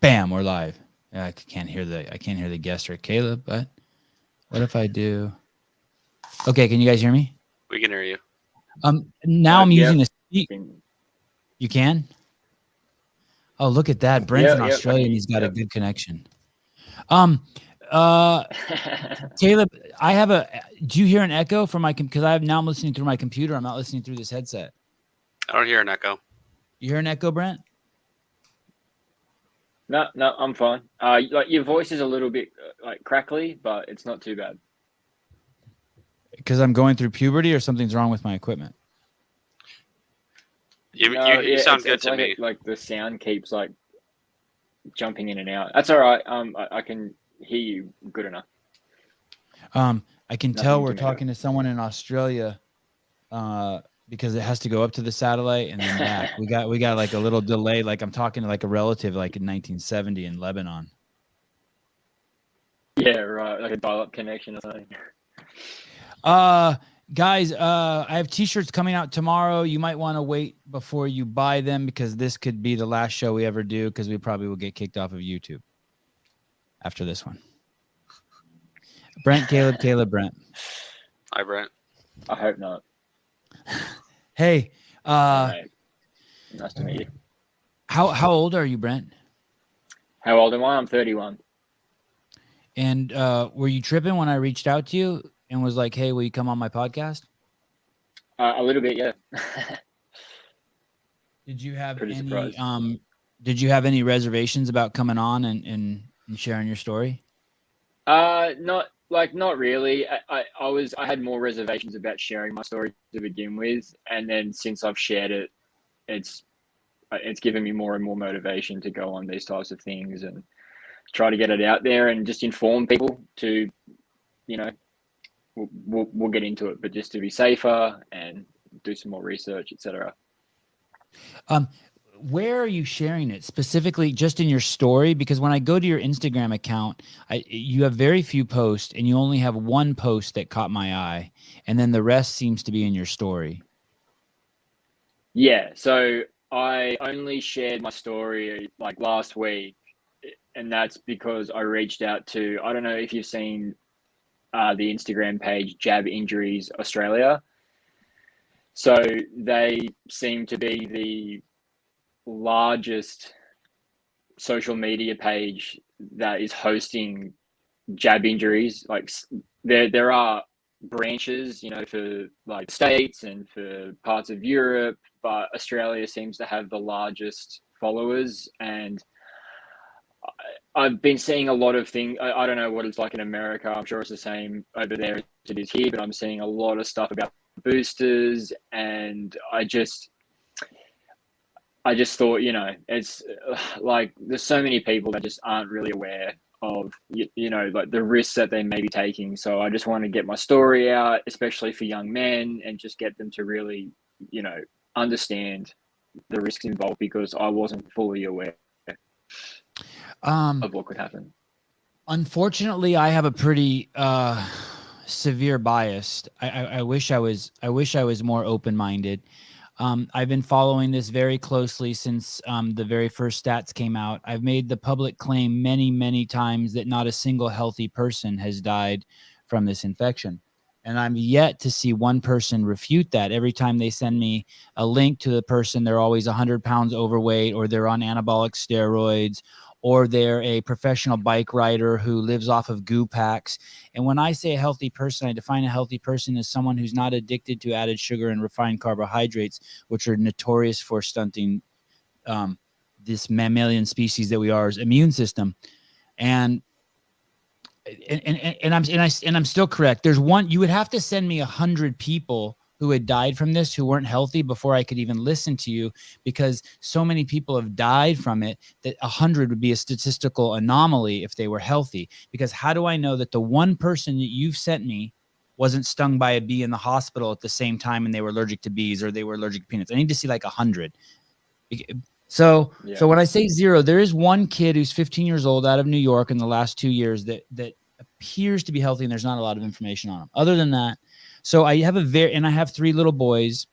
Bam, we're live. I can't hear the guest or Caleb, but what if I do? Okay, can you guys hear me? We can hear you. Now I'm using the speak. Can- You can? Oh, look at that. Brent's in Yeah, Australia and he's got a good connection. Uh Caleb, do you hear an echo from my because I'm listening through my computer. I'm not listening through this headset. I don't hear an echo. You hear an echo, Brent? No, I'm fine. Like your voice is a little bit like crackly, but it's not too bad. Because I'm going through puberty or something's wrong with my equipment. You sound good to like me. Like the sound keeps like jumping in and out. That's all right. I can hear you good enough. I can tell we're talking to someone in Australia because it has to go up to the satellite and then back. we got like a little delay, like I'm talking to like a relative like in 1970 in Lebanon. Yeah, right. Like a dial-up connection or something. Guys, I have t-shirts coming out tomorrow. You might want to wait before you buy them because this could be the last show we ever do because we probably will get kicked off of YouTube after this one. Brent, Caleb, Brent. Hi, Brent. I hope not. Hey, Right. Nice to meet you. How old are you, Brent? How old am I? I'm 31. And were you tripping when I reached out to you and was like, "Hey, will you come on my podcast?" A little bit, yeah. Did you have Pretty any surprised. Did you have any reservations about coming on and sharing your story? Not really. I had more reservations about sharing my story to begin with, and then since I've shared it, it's given me more and more motivation to go on these types of things and try to get it out there and just inform people to, you know, we'll get into it, but just to be safer and do some more research, etc. Where are you sharing it specifically? Just in your story? Because when I go to your Instagram account, you have very few posts, and you only have one post that caught my eye, and then the rest seems to be in your story. Yeah, so I only shared my story like last week, and that's because I reached out to, I don't know if you've seen the Instagram page Jab Injuries Australia. So they seem to be the largest social media page that is hosting jab injuries. Like there are branches, you know, for like states and for parts of Europe, but Australia seems to have the largest followers. And I've been seeing a lot of things. I don't know what it's like in America. I'm sure it's the same over there as it is here, but I'm seeing a lot of stuff about boosters, and I just thought, you know, it's like there's so many people that just aren't really aware of, you know, like the risks that they may be taking. So I just want to get my story out, especially for young men, and just get them to really, you know, understand the risks involved, because I wasn't fully aware of what could happen. Unfortunately, I have a pretty severe bias. I wish I was more open-minded. I've been following this very closely since the very first stats came out. I've made the public claim many, many times that not a single healthy person has died from this infection. And I'm yet to see one person refute that. Every time they send me a link to the person, they're always 100 pounds overweight, or they're on anabolic steroids, or they're a professional bike rider who lives off of goo packs. And when I say a healthy person, I define a healthy person as someone who's not addicted to added sugar and refined carbohydrates, which are notorious for stunting this mammalian species that we are's immune system. And I'm still correct. There's one, you would have to send me 100 people who had died from this who weren't healthy before I could even listen to you, because so many people have died from it that 100 would be a statistical anomaly if they were healthy. Because how do I know that the one person that you've sent me wasn't stung by a bee in the hospital at the same time and they were allergic to bees, or they were allergic to peanuts? I need to see like 100. So when I say zero, there is one kid who's 15 years old out of New York in the last 2 years that appears to be healthy, and there's not a lot of information on him. Other than that, so I have I have 3 little boys.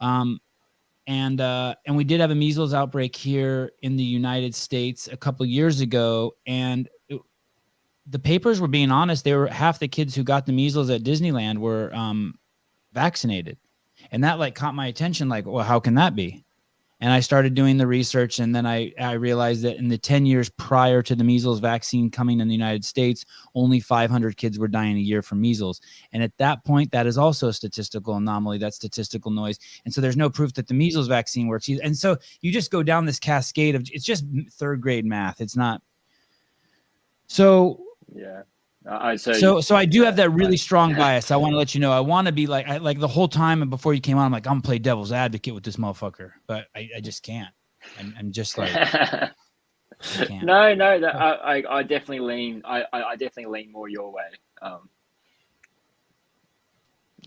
And and we did have a measles outbreak here in the United States a couple of years ago, and the papers were being honest. They were half the kids who got the measles at Disneyland were vaccinated, and that like caught my attention. Like, well, how can that be? And I started doing the research, and then I realized that in the 10 years prior to the measles vaccine coming in the United States, only 500 kids were dying a year from measles. And at that point, that is also a statistical anomaly. That's statistical noise. And so there's no proof that the measles vaccine works. And so you just go down this cascade of, it's just third grade math. It's not. So Yeah. So I do have that really strong bias. I want to let you know. I want to be like the whole time and before you came on, I'm like, I'm gonna play devil's advocate with this motherfucker, but I just can't. I'm just like, I can't. No, I definitely lean. I definitely lean more your way.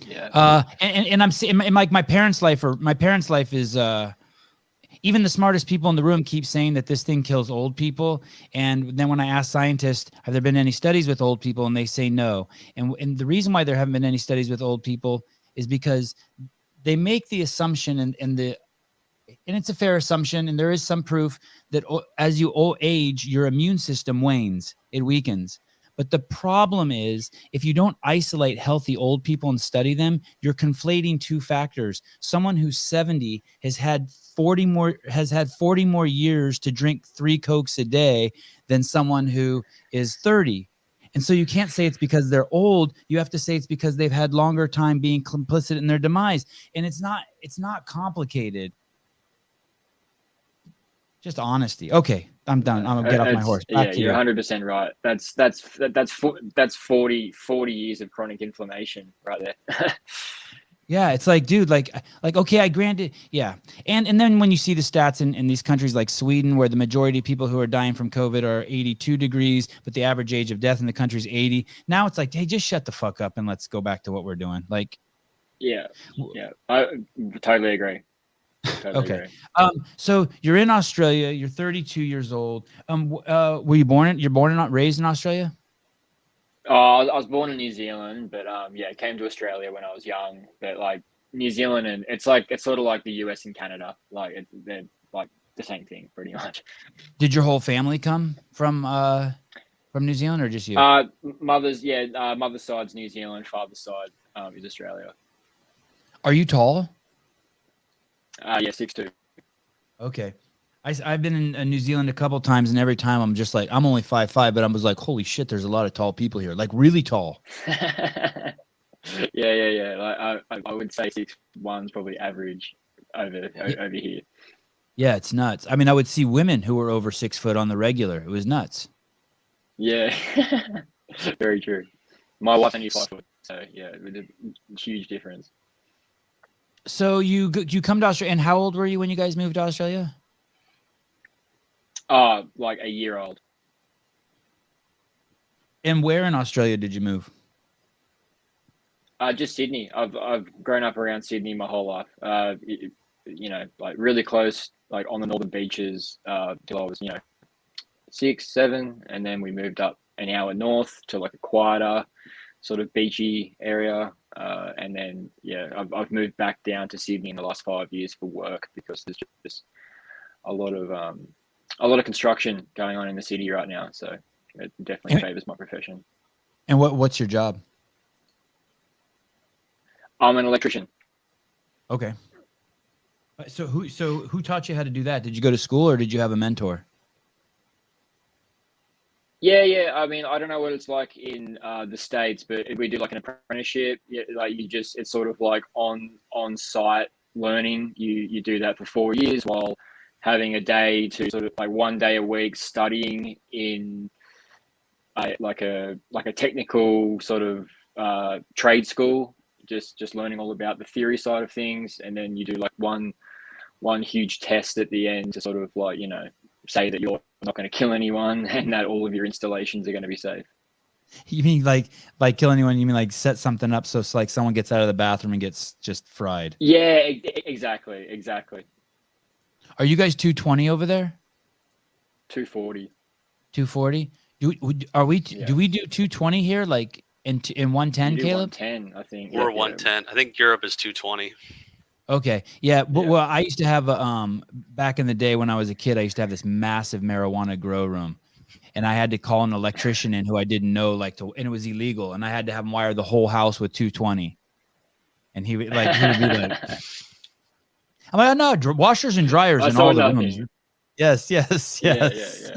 Yeah. And I'm saying, like my parents' life is even the smartest people in the room keep saying that this thing kills old people. And then when I ask scientists, have there been any studies with old people? And they say no. And the reason why there haven't been any studies with old people is because they make the assumption and it's a fair assumption. And there is some proof that as you age, your immune system wanes, it weakens. But the problem is, if you don't isolate healthy old people and study them, you're conflating two factors. Someone who's 70 has had 40 more years to drink 3 Cokes a day than someone who is 30. And so you can't say it's because they're old. You have to say it's because they've had longer time being complicit in their demise. And it's not complicated. Just honesty. Okay, I'm done. I'm gonna get off my horse. Back to you're 100% right. That's 40 years of chronic inflammation right there. Yeah, it's like, dude, like okay, I granted, yeah. And then when you see the stats in these countries like Sweden, where the majority of people who are dying from COVID are 82 degrees, but the average age of death in the country is 80. Now it's like, hey, just shut the fuck up and let's go back to what we're doing. Like, yeah, I totally agree. Okay. So you're in Australia. You're 32 years old. Were you raised in Australia? I was born in New Zealand, but came to Australia when I was young. But like New Zealand, and it's sort of like the US and Canada. Like they're like the same thing, pretty much. Did your whole family come from New Zealand, or just you? Mother's side's New Zealand. Father's side is Australia. Are you tall? Yeah, 6'2". Okay. I've been in New Zealand a couple times, and every time I'm just like, I'm only 5'5", but I was like, holy shit, there's a lot of tall people here, like really tall. Yeah. Like I would say 6'1" probably average over here. Yeah, it's nuts. I mean, I would see women who were over 6 foot on the regular. It was nuts. Yeah, very true. My wife's only 5 foot, so yeah, it was a huge difference. So you come to Australia, and how old were you when you guys moved to Australia? Like a year old. And where in Australia did you move? Just Sydney. I've grown up around Sydney my whole life. Like really close, like on the northern beaches, till I was 6, 7, and then we moved up an hour north to like a quieter, sort of beachy area. And then I've moved back down to Sydney in the last 5 years for work, because there's just a lot of construction going on in the city right now, so it definitely favors my profession. And what's your job? I'm an electrician. Okay. So who taught you how to do that? Did you go to school, or did you have a mentor? Yeah. I mean, I don't know what it's like in the States, but if we do like an apprenticeship, it's sort of like on site learning. You do that for 4 years while having a day to sort of like 1 day a week studying in like a technical sort of trade school, just learning all about the theory side of things, and then you do like one huge test at the end to sort of like say that you're not going to kill anyone and that all of your installations are going to be safe. You mean like by kill anyone, you mean like set something up so it's like someone gets out of the bathroom and gets just fried? Yeah, exactly. Are you guys 220 over there? 240. 240? Do we do 220 here, like in 110, Caleb? 110, I think. We're 110. I think Europe is 220. Okay. Yeah. But, Yeah. well, I used to have back in the day when I was a kid, I used to have this massive marijuana grow room, and I had to call an electrician in who I didn't know, and it was illegal, and I had to have him wire the whole house with 220. And he would be like, I'm like, no, washers and dryers I in saw all the rooms. nothing. Yes, yes, Yeah, yes.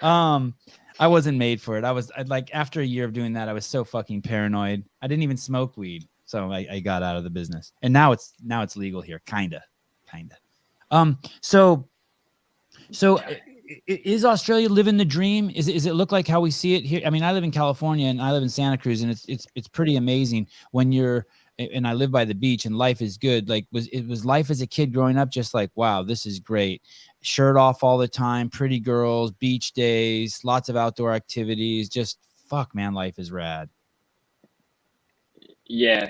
yeah. I wasn't made for it. After a year of doing that, I was so fucking paranoid. I didn't even smoke weed, so I got out of the business. And now it's legal here, kinda. So is Australia living the dream? Is it look like how we see it here? I mean, I live in California and I live in Santa Cruz, and it's pretty amazing when you're. And I live by the beach, and life is good. Like, was life as a kid growing up just like, wow, this is great. Shirt off all the time, pretty girls, beach days, lots of outdoor activities. Just fuck, man, life is rad. Yeah.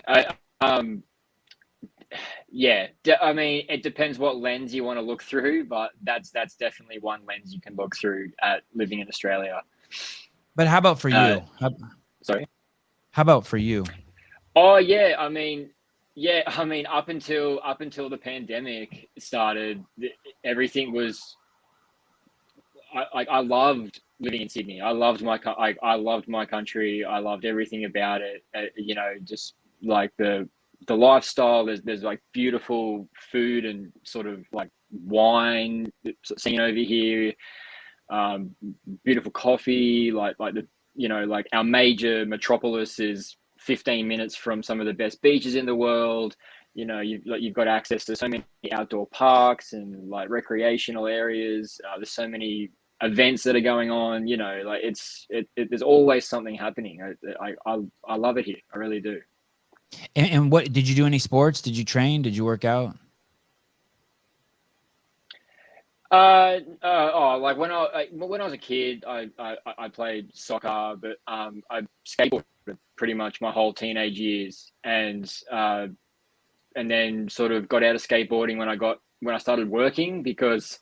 Yeah. I mean, it depends what lens you want to look through, but that's definitely one lens you can look through at living in Australia. But how about for you? Sorry. How about for you? Oh yeah, I mean, up until the pandemic started, everything was. I loved living in Sydney. I loved I loved my country. I loved everything about it. Just like the lifestyle. There's like beautiful food and sort of like wine seen over here. Beautiful coffee. Like our major metropolis is 15 minutes from some of the best beaches in the world. You've got access to so many outdoor parks and like recreational areas. There's so many events that are going on. There's always something happening. I love it here. I really do. And what did you do? Any sports? Did you train? Did you work out? Like when I was a kid, I played soccer, but I skateboarded pretty much my whole teenage years, and then sort of got out of skateboarding when I started working, because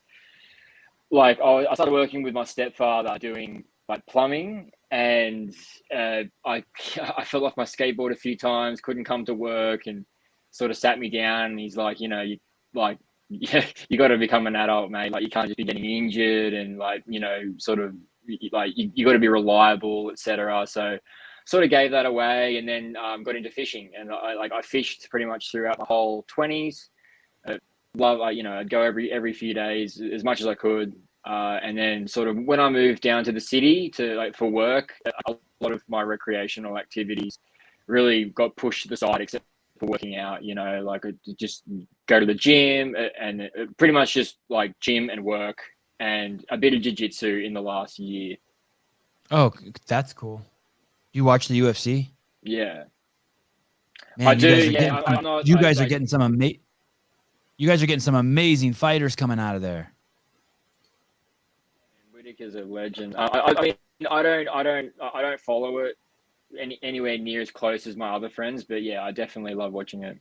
like I started working with my stepfather doing like plumbing, and I I fell off my skateboard a few times, couldn't come to work, and sort of sat me down, and he's like, you like yeah, you got to become an adult, mate. Like you can't just be getting injured, and like sort of like you got to be reliable, etc. So sort of gave that away, and then got into fishing, and I fished pretty much throughout my whole 20s. I'd go every few days as much as I could. And then sort of when I moved down to the city for work, a lot of my recreational activities really got pushed to the side, except for working out. Like I just go to the gym, and pretty much just like gym and work, and a bit of jiu-jitsu in the last year. Oh, that's cool. You watch the UFC? Yeah, Man, I you do. guys are Yeah, getting I'm not. you guys are getting you guys are getting some amazing fighters coming out of there. Whitaker's a legend. I mean, I don't follow it anywhere near as close as my other friends, but yeah, I definitely love watching it.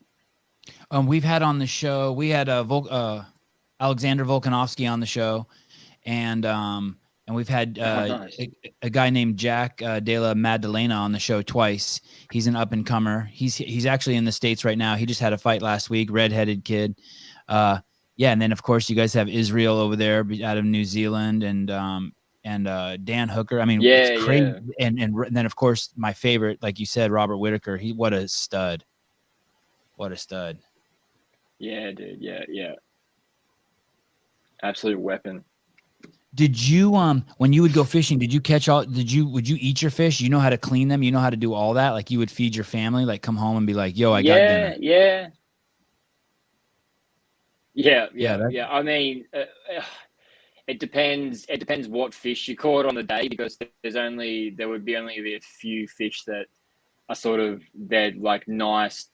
We've had on the show, we had Alexander Volkanovsky on the show, and we've had Nice. a guy named Jack De La Maddalena on the show twice. He's an up and comer. He's actually in the States right now. He just had a fight last week, redheaded kid. Yeah, and then of course you guys have Israel over there out of New Zealand, and Dan Hooker. I mean, it's crazy. Yeah. And then of course my favorite, like you said, Robert Whitaker. What a stud. What a stud. Yeah, dude. Yeah. Absolute weapon. Did you when you would go fishing, would you eat your fish? You know how to clean them? You know how to do all that? Like you would feed your family, like come home and be like, yo, I got dinner. Yeah. I mean, it depends. It depends what fish you caught on the day, because there would be only a few fish that are sort of, they're like nice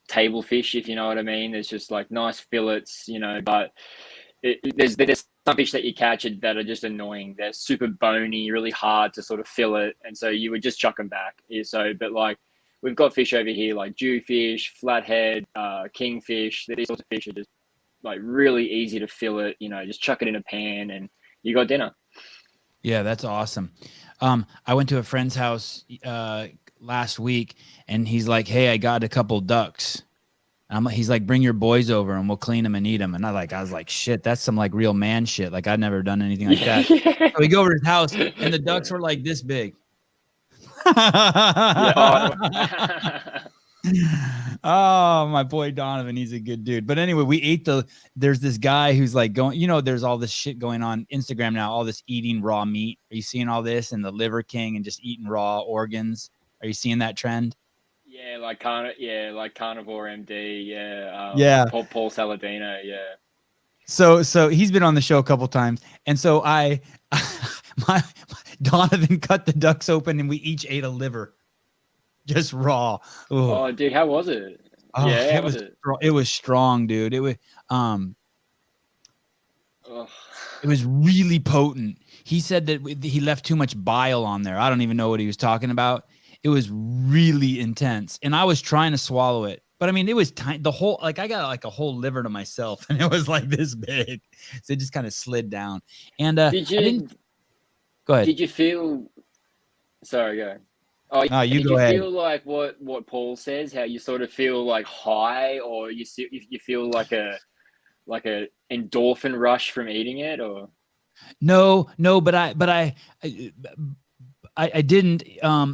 table fish, if you know what I mean. There's just like nice fillets, but there's some fish that you catch that are just annoying. They're super bony, really hard to sort of fillet, and so you would just chuck them back. But like we've got fish over here like jewfish, flathead, kingfish. These sorts of fish are just like really easy to fillet. Just chuck it in a pan and you got dinner. Yeah, that's awesome. I went to a friend's house last week, and he's like, "Hey, I got a couple ducks." He's like, "Bring your boys over and we'll clean them and eat them." And I was like, "Shit, that's some like real man shit." Like I'd never done anything like that. So we go over to his house, and the ducks were like this big. Yeah. Oh, my boy Donovan, he's a good dude. But anyway, we ate there's this guy who's like going, there's all this shit going on Instagram now, all this eating raw meat. Are you seeing all this? And the Liver King and just eating raw organs. Are you seeing that trend? Yeah, like Carnivore MD, Yeah. Paul Saladino, yeah. So he's been on the show a couple times, and so my Donovan cut the ducks open, and we each ate a liver, just raw. Ugh. Oh, dude, how was it? Oh, Yeah, it was it was strong, dude. It was it was really potent. He said that he left too much bile on there. I don't even know what he was talking about. It was really intense, and I was trying to swallow it, but I mean, it was tiny. The whole, like, I got like a whole liver to myself, and it was like this big, so it just kind of slid down. And Did you? Go ahead. Did you feel? Sorry, go. Oh, no, you did go you ahead. feel like what Paul says? How you sort of feel like high, or you feel like a endorphin rush from eating it, or? No, but I didn't.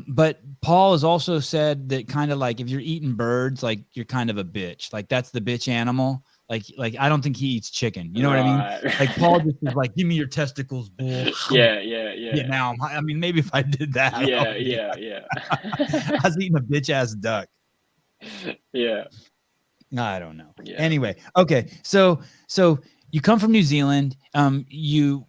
But Paul has also said that kind of like if you're eating birds, like you're kind of a bitch. Like that's the bitch animal. Like I don't think he eats chicken. You know what I mean? Like Paul just is like, give me your testicles, bull. Yeah. Now, I mean, maybe if I did that. Yeah. I was eating a bitch ass duck. Yeah. I don't know. Yeah. Anyway, okay. So you come from New Zealand. You're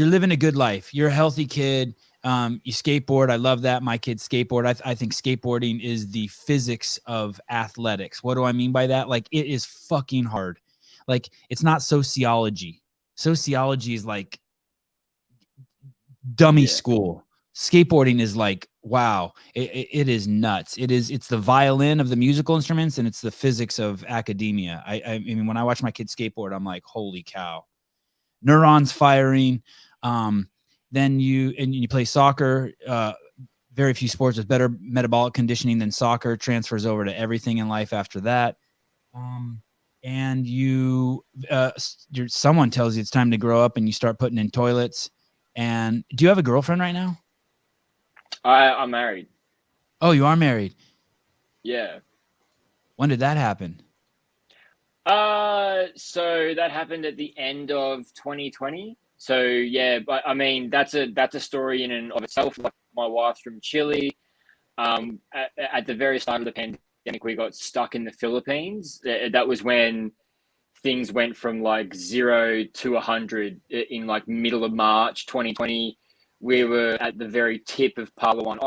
living a good life. You're a healthy kid. You skateboard. I love that. My kids skateboard. I think skateboarding is the physics of athletics. What do I mean by that? Like it is fucking hard. Like it's not sociology. Sociology is like dummy school. Skateboarding is like, wow, it is nuts. It's the violin of the musical instruments, and it's the physics of academia. I mean, when I watch my kids skateboard, I'm like, holy cow. Neurons firing. Then you play soccer. Very few sports with better metabolic conditioning than soccer. Transfers over to everything in life after that. And someone tells you it's time to grow up, and you start putting in toilets. And do you have a girlfriend right now? I'm married. Oh, you are married. Yeah. When did that happen? So that happened at the end of 2020. So yeah, but I mean that's a story in and of itself. Like my wife's from Chile. At the very start of the pandemic, we got stuck in the Philippines. That was when things went from like 0 to 100 in like middle of March 2020. We were at the very tip of Palawan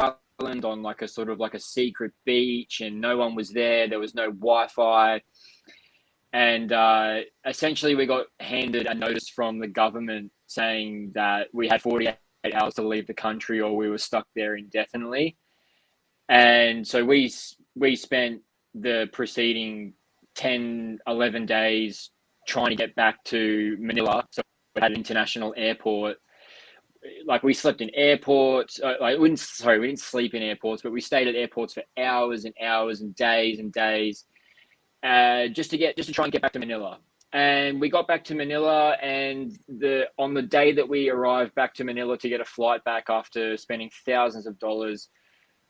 Island on like a sort of like a secret beach, and no one was there. There was no Wi-Fi. And essentially, we got handed a notice from the government saying that we had 48 hours to leave the country, or we were stuck there indefinitely. And so we spent the preceding 10, 11 days trying to get back to Manila. So we had an international airport. Like we slept in airports. We didn't sleep in airports, but we stayed at airports for hours and hours and days. Just to try and get back to Manila. And we got back to Manila, and on the day that we arrived back to Manila to get a flight back after spending thousands of dollars,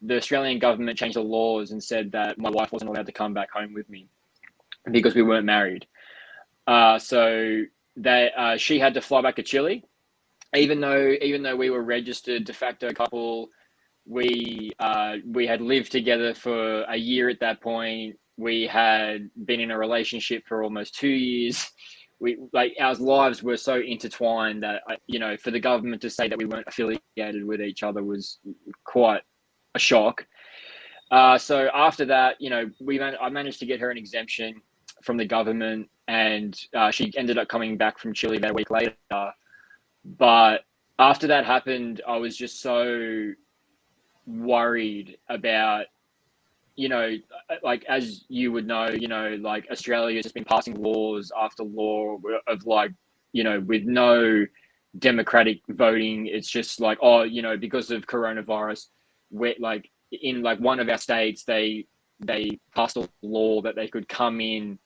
the Australian government changed the laws and said that my wife wasn't allowed to come back home with me because we weren't married. So she had to fly back to Chile, even though we were registered de facto couple. We had lived together for a year at that point. We had been in a relationship for almost 2 years. Our lives were so intertwined that, for the government to say that we weren't affiliated with each other was quite a shock. So after that, I managed to get her an exemption from the government, and she ended up coming back from Chile about a week later. But after that happened, I was just so worried about, like, as you would know, like Australia has been passing laws after law of like, with no democratic voting. It's just like, because of coronavirus, in like one of our states, they passed a law that they could come in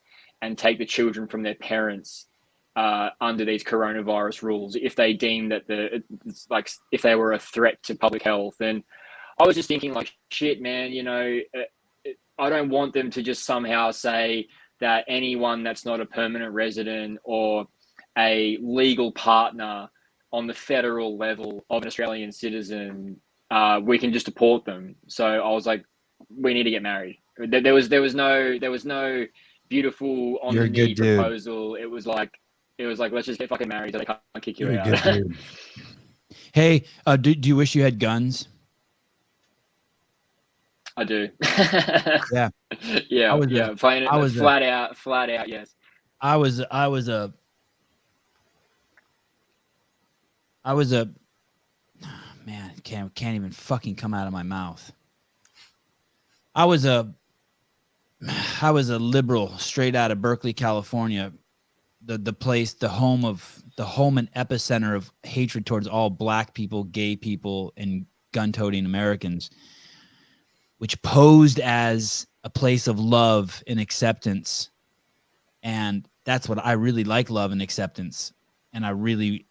and take the children from their parents under these coronavirus rules if they deem that it's like if they were a threat to public health. And I was just thinking like, shit, man, you know, I don't want them to just somehow say that anyone that's not a permanent resident or a legal partner on the federal level of an Australian citizen, we can just deport them. So I was like, we need to get married. There was no beautiful on You're the a knee good dude. proposal. It was like let's just get fucking married so they can't kick you You're a out. good dude. Hey, do you wish you had guns? I do. Yeah. yeah. Playing it flat out. Yes. I was a man, can't even fucking come out of my mouth. I was a liberal straight out of Berkeley, California. The place, the home and epicenter of hatred towards all black people, gay people, and gun-toting Americans, which posed as a place of love and acceptance. And that's what I really like, love and acceptance. And I really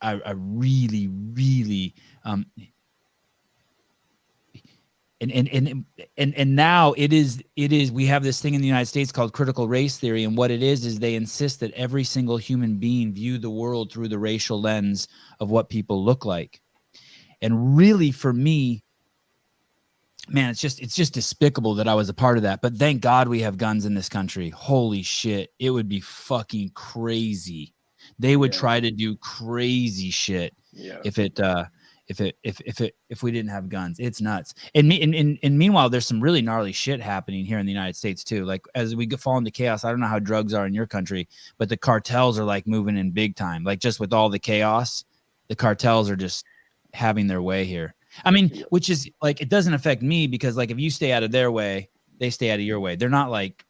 and now it is we have this thing in the United States called critical race theory, and what it is they insist that every single human being view the world through the racial lens of what people look like. And really, for me, man, it's just despicable that I was a part of that. But thank God we have guns in this country. Holy shit, it would be fucking crazy. They would try to do crazy shit if we didn't have guns. It's nuts. And meanwhile, there's some really gnarly shit happening here in the United States too. Like as we fall into chaos, I don't know how drugs are in your country, but the cartels are like moving in big time. Like just with all the chaos, the cartels are just having their way here. I mean, which is like, it doesn't affect me because like if you stay out of their way, they stay out of your way. They're not like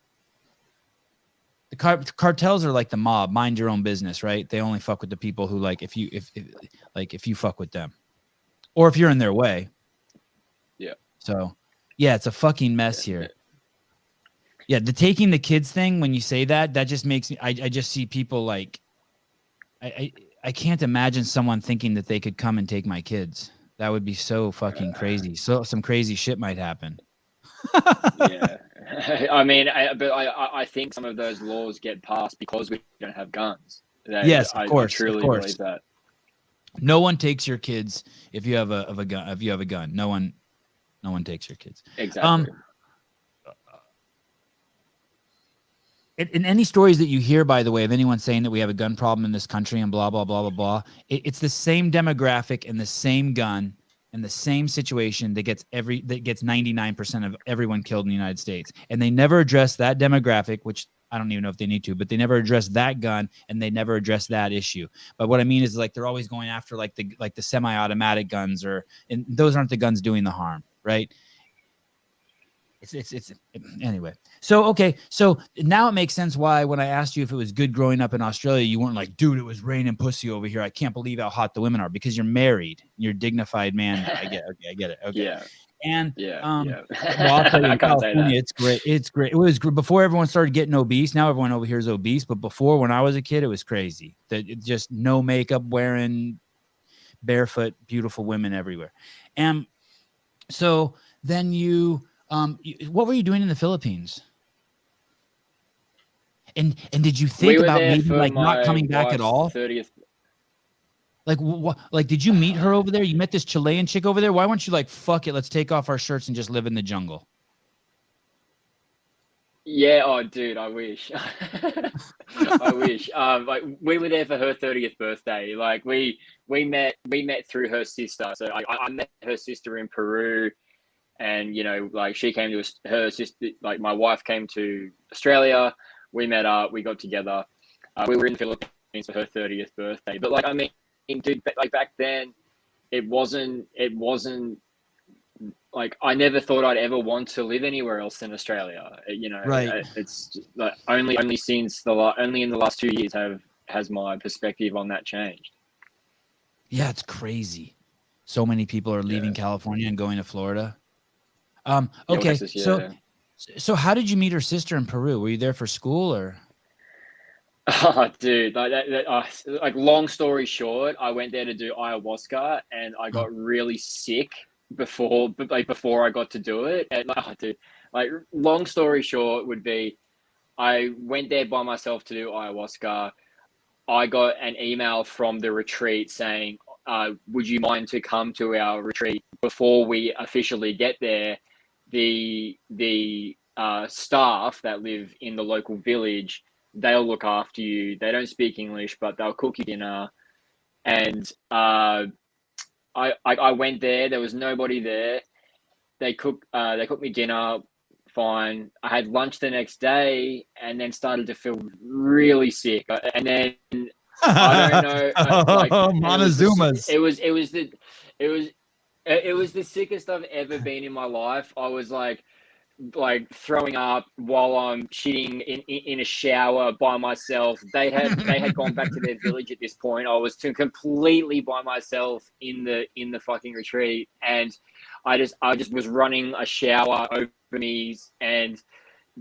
the cartels are like the mob, mind your own business, right? They only fuck with the people who like if you fuck with them. Or if you're in their way. Yeah. So, yeah, it's a fucking mess here. Yeah, the taking the kids thing, when you say that just makes me, I just see people like, I can't imagine someone thinking that they could come and take my kids. That would be so fucking crazy. So some crazy shit might happen. Yeah. I mean, I think some of those laws get passed because we don't have guns. Yes, of course. I truly believe that. No one takes your kids if you have a gun. If you have a gun, no one takes your kids. Exactly. In any stories that you hear, by the way, of anyone saying that we have a gun problem in this country and blah blah blah blah blah, it's the same demographic and the same gun and the same situation that gets 99% of everyone killed in the United States, and they never address that demographic, which I don't even know if they need to, but they never address that gun and they never address that issue. But what I mean is like they're always going after like the semi-automatic guns, and those aren't the guns doing the harm, right? It's anyway. So okay, so now it makes sense why when I asked you if it was good growing up in Australia, you weren't like, dude, it was raining pussy over here. I can't believe how hot the women are, because you're married, you're a dignified man. I get it. Okay. Yeah. And Well, I'll tell you, in I can't say that. California, it's great. It's great. It was before everyone started getting obese. Now everyone over here is obese, but before, when I was a kid, it was crazy. That just no makeup wearing, barefoot, beautiful women everywhere. And so then what were you doing in the Philippines? And did you think about maybe like not coming back at all? 30th. Like what? Like did you meet her over there? You met this Chilean chick over there. Why weren't you like, fuck it, let's take off our shirts and just live in the jungle? Yeah, oh dude, I wish. I wish. Like we were there for her 30th birthday. Like we met through her sister. So I met her sister in Peru, and you know, like she came to her sister. Like my wife came to Australia. We met up. We got together. We were in the Philippines for her 30th birthday. But like I mean, dude, like back then, it wasn't like I never thought I'd ever want to live anywhere else than Australia. You know, right? It's like only since only in the last 2 years has my perspective on that changed. Yeah, it's crazy. So many people are leaving California and going to Florida. Okay, Oasis, yeah. so how did you meet her sister in Peru? Were you there for school or? Oh, dude, like long story short, I went there to do ayahuasca, and I Oh, got really sick before I got to do it. And dude, like long story short would be, I went there by myself to do ayahuasca. I got an email from the retreat saying, "Would you mind to come to our retreat before we officially get there?" The staff that live in the local village, they'll look after you. They don't speak English, but they'll cook you dinner. And I went there. There was nobody there. They cooked me dinner. Fine. I had lunch the next day, and then started to feel really sick. And then I don't know, and Montezuma's. it was it was the sickest I've ever been in my life. I was like throwing up while I'm shitting in a shower by myself. They had gone back to their village at this point. I was completely by myself in the fucking retreat, and I just was running a shower over me, and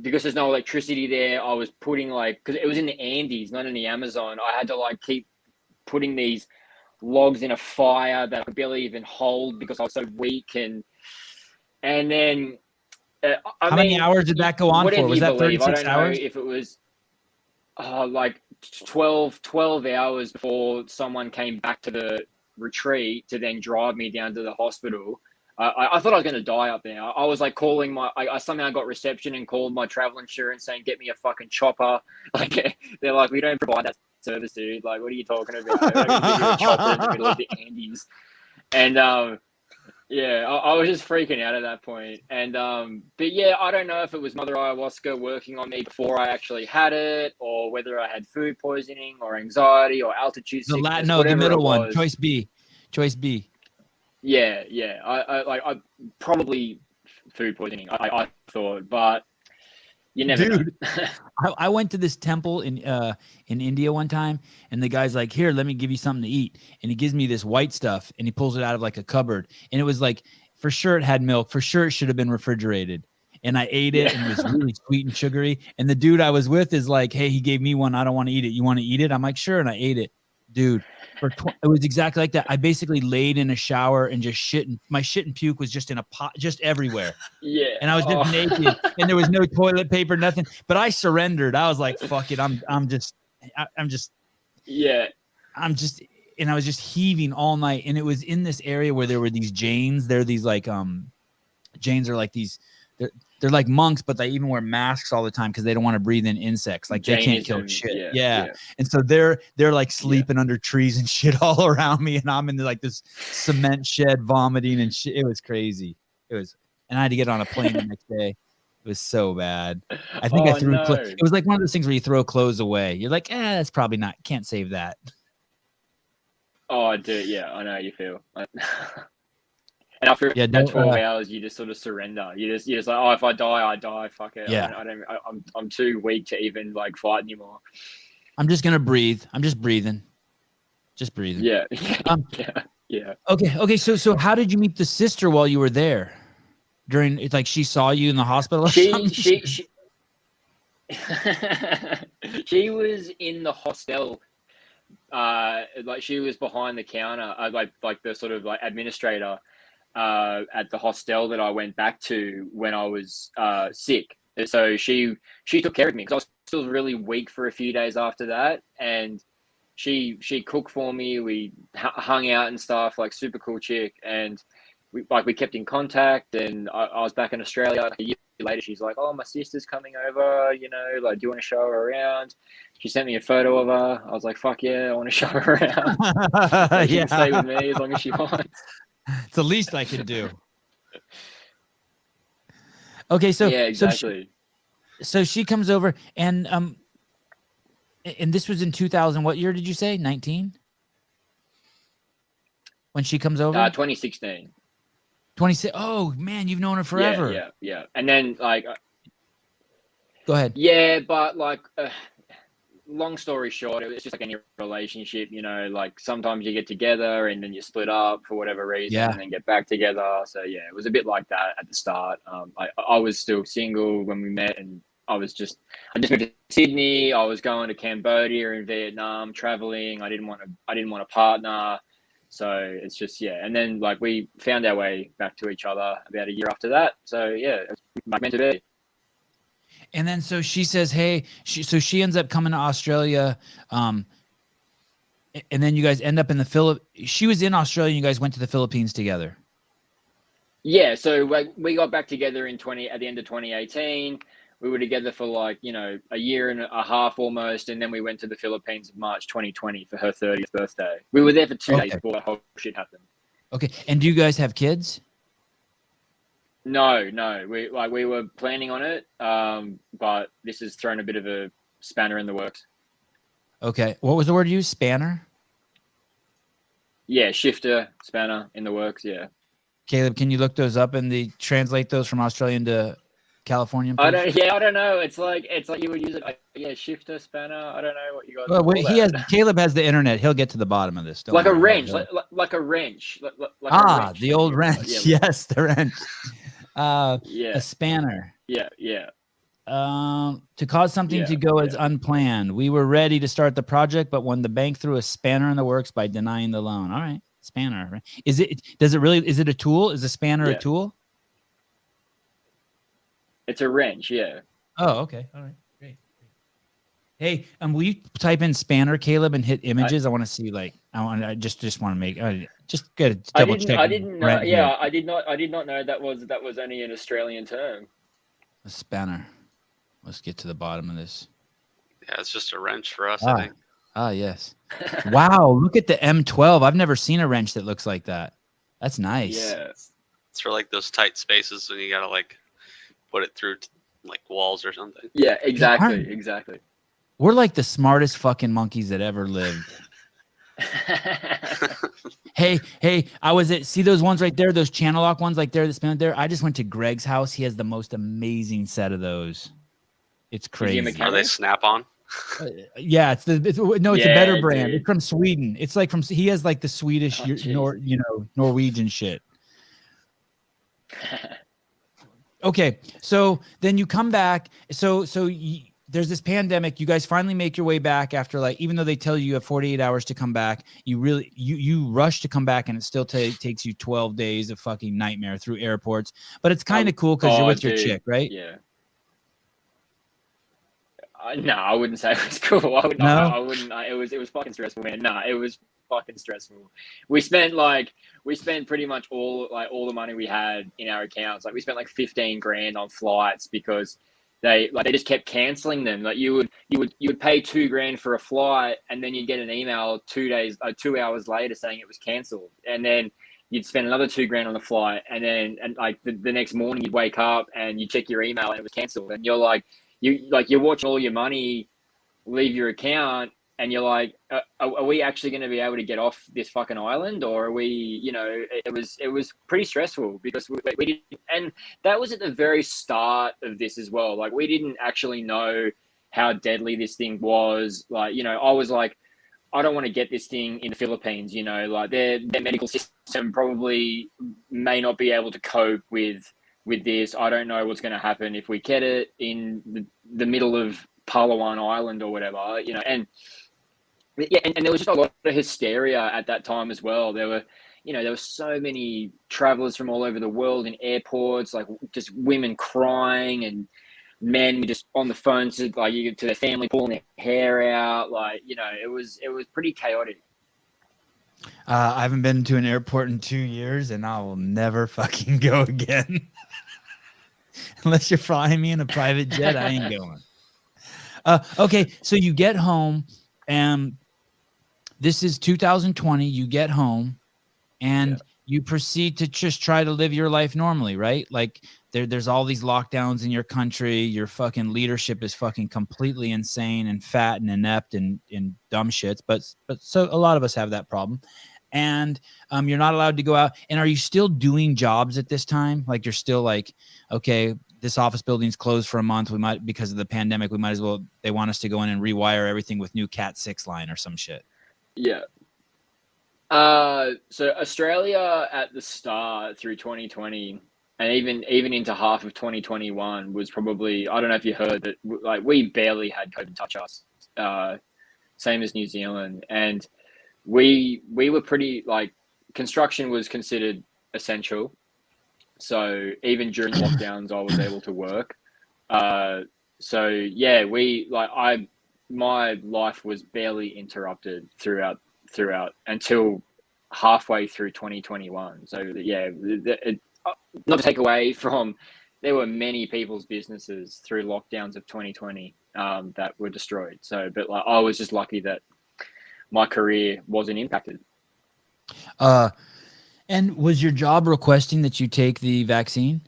because there's no electricity there, I was putting because it was in the Andes, not in the Amazon. I had to keep putting these logs in a fire that I could barely even hold because I was so weak, and then How many hours did that go on for? whatever Was you that believe. I 36 don't know hours? if it was like 12 hours before someone came back to the retreat to then drive me down to the hospital. I thought I was going to die up there. I was calling I somehow got reception and called my travel insurance saying, "Get me a fucking chopper." They're like, "We don't provide that service, dude. Like, what are you talking about? We're going to give you a chopper in the middle of the Andes." And yeah, I was just freaking out at that point. And but yeah, I don't know if it was Mother Ayahuasca working on me before I actually had it, or whether I had food poisoning or anxiety or altitude sickness, No, the whatever middle it one. was. Choice B. Choice B. Yeah, yeah. I probably food poisoning. I thought, but you never know. Dude, I went to this temple in India one time, and the guy's like, "Here, let me give you something to eat," and he gives me this white stuff, and he pulls it out of like a cupboard, and it was like, for sure it had milk, for sure it should have been refrigerated, and I ate it, and it was really sweet and sugary, and the dude I was with is like, "Hey, he gave me one, I don't want to eat it. You want to eat it?" I'm like, "Sure," and I ate it, dude. It was exactly like that. I basically laid in a shower and just shit, and my shit and puke was just in a pot, just everywhere. Yeah. And I was just naked, and there was no toilet paper, nothing. But I surrendered. I was like, "Fuck it, I'm just, yeah, and I was just heaving all night. And it was in this area where there were these Jains. They're these Jains are like these. They're like monks, but they even wear masks all the time because they don't want to breathe in insects. Like they can't kill shit. Yeah. And so they're like sleeping under trees and shit all around me, and I'm in like this cement shed vomiting and shit. It was crazy. And I had to get on a plane the next day. It was so bad. I think I threw. No. It was like one of those things where you throw clothes away. You're like, that's probably not. Can't save that. Oh, dude, yeah, I know how you feel. And after 12 hours, you just sort of surrender. You're just like, oh, if I die, I die. Fuck it. Yeah. I'm too weak to even fight anymore. I'm just gonna breathe. I'm just breathing. Just breathing. Yeah. Yeah. Okay. So how did you meet the sister while you were there? During it's like she saw you in the hospital or something? She was in the hostel. She was behind the counter, like the sort of administrator at the hostel that I went back to when I was sick. So she took care of me because I was still really weak for a few days after that, and she cooked for me. We hung out and stuff, super cool chick, and we kept in contact. And I was back in Australia a year later. She's like, "Oh, my sister's coming over, do you want to show her around?" She sent me a photo of her. I was like, "Fuck yeah, I want to show her around." She can stay with me as long as she wants. It's the least I can do. Okay, so yeah, exactly. So she comes over, and this was in 2000. What year did you say? 19? When she comes over? 2016. 26. Oh man, you've known her forever. Yeah. And then go ahead. Yeah, but long story short, it was just like any relationship, you know, like sometimes you get together and then you split up for whatever reason Yeah. and then get back together. So yeah, it was a bit like that at the start. I was still single when we met, and I just moved to Sydney. I was going to Cambodia and Vietnam, traveling. I didn't want a partner. So it's just, yeah. And then like we found our way back to each other about a year after that. So yeah, it's meant to be. And then so she says, hey, she ends up coming to Australia. And then you guys end up in the Philippines. She was in Australia and you guys went to the Philippines together. Yeah, so we got back together at the end of 2018. We were together for like, you know, a year and a half almost, and then we went to the Philippines in March 2020 for her 30th birthday. We were there for 2 days before that whole shit happened. Okay. And do you guys have kids? No. We were planning on it, but this has thrown a bit of a spanner in the works. Okay. What was the word you used? Spanner? Yeah, shifter, spanner in the works, yeah. Caleb, can you look those up and translate those from Australian to Californian, please? I don't know. It's like you would use it. Shifter, spanner. I don't know what you got. Well, Caleb has the internet. He'll get to the bottom of this. Like a wrench, like a wrench. The old wrench. Yeah. Yes, the wrench. Yeah. A spanner. Yeah. To cause something to go as unplanned. We were ready to start the project, but when the bank threw a spanner in the works by denying the loan. All right, spanner. Is it a tool? Is a spanner a tool? It's a wrench, yeah. Oh, okay. All right. Great. Hey, will you type in spanner, Caleb, and hit images? I want to see, like, I just want to make, just get a double check. I didn't know. Yeah, I did not know that was only an Australian term. A spanner. Let's get to the bottom of this. Yeah, it's just a wrench for us, I think. Ah, yes. Wow, look at the M12. I've never seen a wrench that looks like that. That's nice. Yeah. It's for like those tight spaces when you gotta like put it through like walls or something. Yeah, exactly. We're like the smartest fucking monkeys that ever lived. Hey, see those ones right there, those channel lock ones like there, that spin there. I just went to Greg's house. He has the most amazing set of those. It's crazy. Are they Snap-on? Yeah, it's a better brand. Dude. It's from Sweden. It's like he has like the Swedish, Norwegian shit. Okay, so then you come back. There's this pandemic. You guys finally make your way back after, like, even though they tell you have 48 hours to come back, you rush to come back, and it still takes you 12 days of fucking nightmare through airports. But it's kind of cool because you're with your chick, right? Yeah. No, I wouldn't say it was cool. I wouldn't. It was fucking stressful, man. No, it was fucking stressful. We spent pretty much all the money we had in our accounts. Like we spent like 15 grand on flights because they just kept canceling them. Like you would pay 2 grand for a flight, and then you'd get an email 2 hours later saying it was cancelled, and then you'd spend another 2 grand on the flight, and like the next morning you'd wake up and you check your email and it was cancelled, and you're like. You're watching all your money leave your account, and you're like, are we actually going to be able to get off this fucking island, or are we? It was pretty stressful because we didn't, and that was at the very start of this as well. Like we didn't actually know how deadly this thing was. Like I was like, I don't want to get this thing in the Philippines. Like their medical system probably may not be able to cope with this. I don't know what's going to happen if we get it in the middle of Palawan Island or whatever, and there was just a lot of hysteria at that time as well. There were so many travelers from all over the world in airports, like just women crying and men just on the phone to their family, pulling their hair out. It was pretty chaotic. I haven't been to an airport in 2 years, and I will never fucking go again. Unless you're flying me in a private jet, I ain't going. Okay, so you get home, and this is 2020. You get home, and you proceed to just try to live your life normally, right? Like there's all these lockdowns in your country. Your fucking leadership is fucking completely insane and fat and inept and dumb shits. But so a lot of us have that problem. And you're not allowed to go out. And are you still doing jobs at this time? Like you're still like, okay, this office building's closed for a month. We might, because of the pandemic, we might as well, they want us to go in and rewire everything with new Cat 6 line or some shit. Yeah. So Australia at the start through 2020 and even into half of 2021 was probably, I don't know if you heard that, like, we barely had COVID touch us, same as New Zealand. And we were pretty, like, construction was considered essential. So even during lockdowns, I was able to work. So yeah, my life was barely interrupted throughout until halfway through 2021. So yeah, not to take away from, there were many people's businesses through lockdowns of 2020 that were destroyed. So, but like, I was just lucky that my career wasn't impacted. And was your job requesting that you take the vaccine?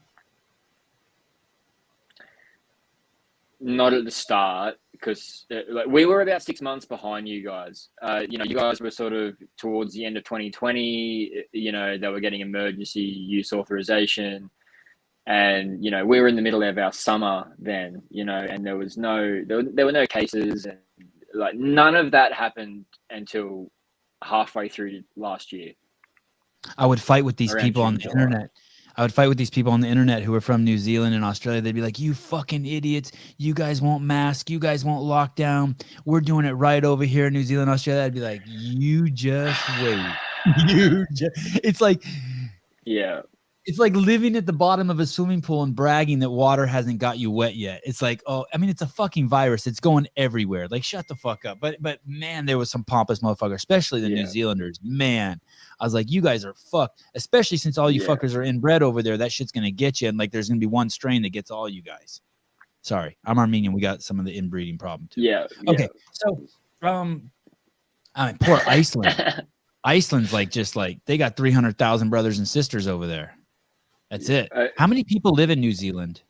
Not at the start, because like, we were about 6 months behind you guys. You guys were sort of towards the end of 2020. They were getting emergency use authorization, and we were in the middle of our summer then. And there were no cases, and like none of that happened until halfway through last year. I would fight with these Around people on June, the July. internet. I would fight with these people on the internet who are from New Zealand and Australia. They'd be like, "You fucking idiots. You guys won't mask. You guys won't lock down. We're doing it right over here in New Zealand, Australia." I'd be like, "You just wait." It's like, Yeah. it's like living at the bottom of a swimming pool and bragging that water hasn't got you wet yet. It's like, oh, I mean, it's a fucking virus. It's going everywhere. Like, shut the fuck up. But man, there was some pompous motherfucker, especially the New Zealanders. Man, I was like, you guys are fucked. Especially since all you fuckers are inbred over there. That shit's gonna get you, and like, there's gonna be one strain that gets all you guys. Sorry, I'm Armenian. We got some of the inbreeding problem too. Yeah. Okay, so I mean, poor Iceland. Iceland's like, just like, they got 300,000 brothers and sisters over there. That's it. How many people live in New Zealand?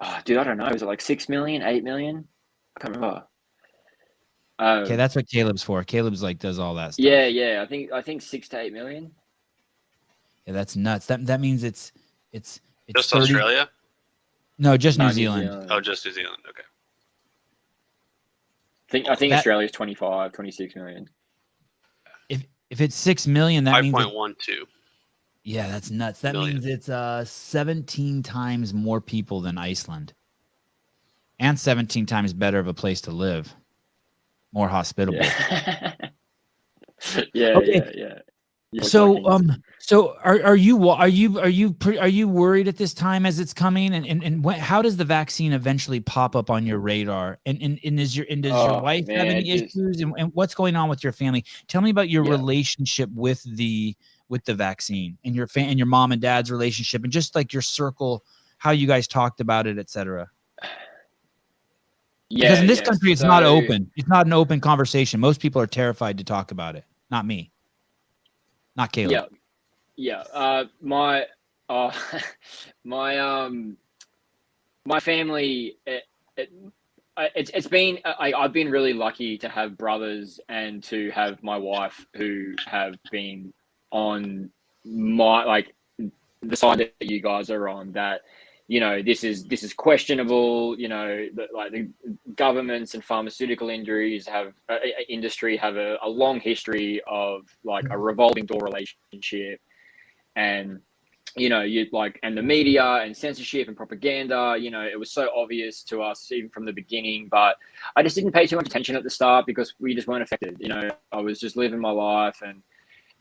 Oh, dude, I don't know. Is it like 6 million, 8 million? I can't remember. Okay, that's what Caleb's for. Caleb's like does all that stuff. Yeah. I think 6 to 8 million. Yeah, that's nuts. That means it's just 30... Australia? No, just New Zealand. Oh, just New Zealand. Okay. I think Australia's 25, 26 million. If it's 6 million, that means 5.12. Yeah, that's nuts. That million. means it's 17 times more people than Iceland. And 17 times better of a place to live. More hospitable. Yeah. Yeah. So are you worried at this time as it's coming, and how does the vaccine eventually pop up on your radar? And does your wife have any issues, and what's going on with your family? Tell me about your relationship with the vaccine, and your mom and dad's relationship, and just like your circle, how you guys talked about it, etc. Yeah, because in this country, it's not open. It's not an open conversation. Most people are terrified to talk about it. Not me. Not Caleb. Yeah. My family. It's been. I've been really lucky to have brothers and to have my wife who have been on the side that you guys are on. That, this is questionable. The governments and pharmaceutical industry have a long history of like a revolving door relationship, and and the media and censorship and propaganda. It was so obvious to us even from the beginning, but I just didn't pay too much attention at the start because we just weren't affected. I was just living my life, and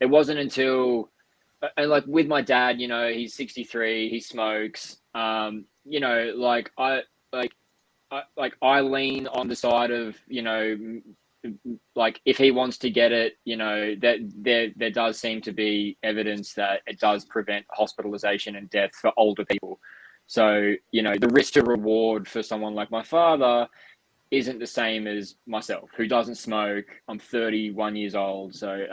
it wasn't until, and like with my dad, he's 63, he smokes. I lean on the side of, like if he wants to get it, that there does seem to be evidence that it does prevent hospitalization and death for older people. So, the risk to reward for someone like my father isn't the same as myself, who doesn't smoke. I'm 31 years old. So,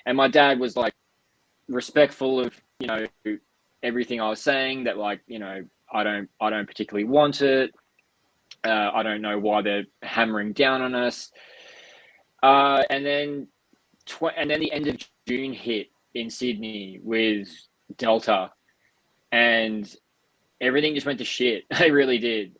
and my dad was like respectful of, everything I was saying, that like, I don't particularly want it. I don't know why they're hammering down on us. And then the end of June hit in Sydney with Delta, and everything just went to shit. It really did.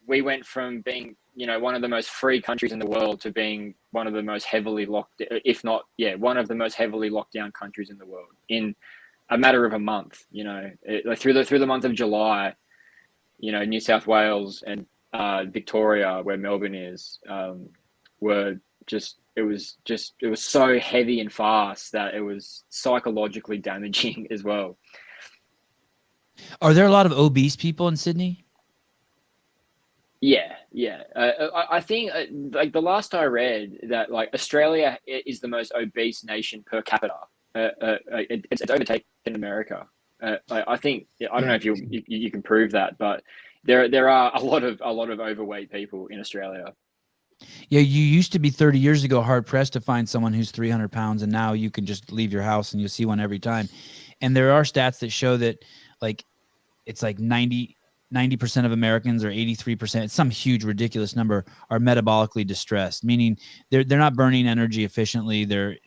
We went from being, one of the most free countries in the world to being one of the most heavily locked, if not, one of the most heavily locked down countries in the world in a matter of a month. Through the month of July, New South Wales and Victoria, where Melbourne is, were just it was so heavy and fast that it was psychologically damaging as well. Are there a lot of obese people in Sydney? Yeah. I think like the last I read that like Australia is the most obese nation per capita. It's overtaken America. I think I don't know if you can prove that, but there are a lot of overweight people in Australia. Yeah, you used to be 30 years ago hard pressed to find someone who's 300 pounds, and now you can just leave your house and you'll see one every time. And there are stats that show that like it's like 90% of Americans or 83%, it's some huge ridiculous number, are metabolically distressed, meaning they're not burning energy efficiently. They're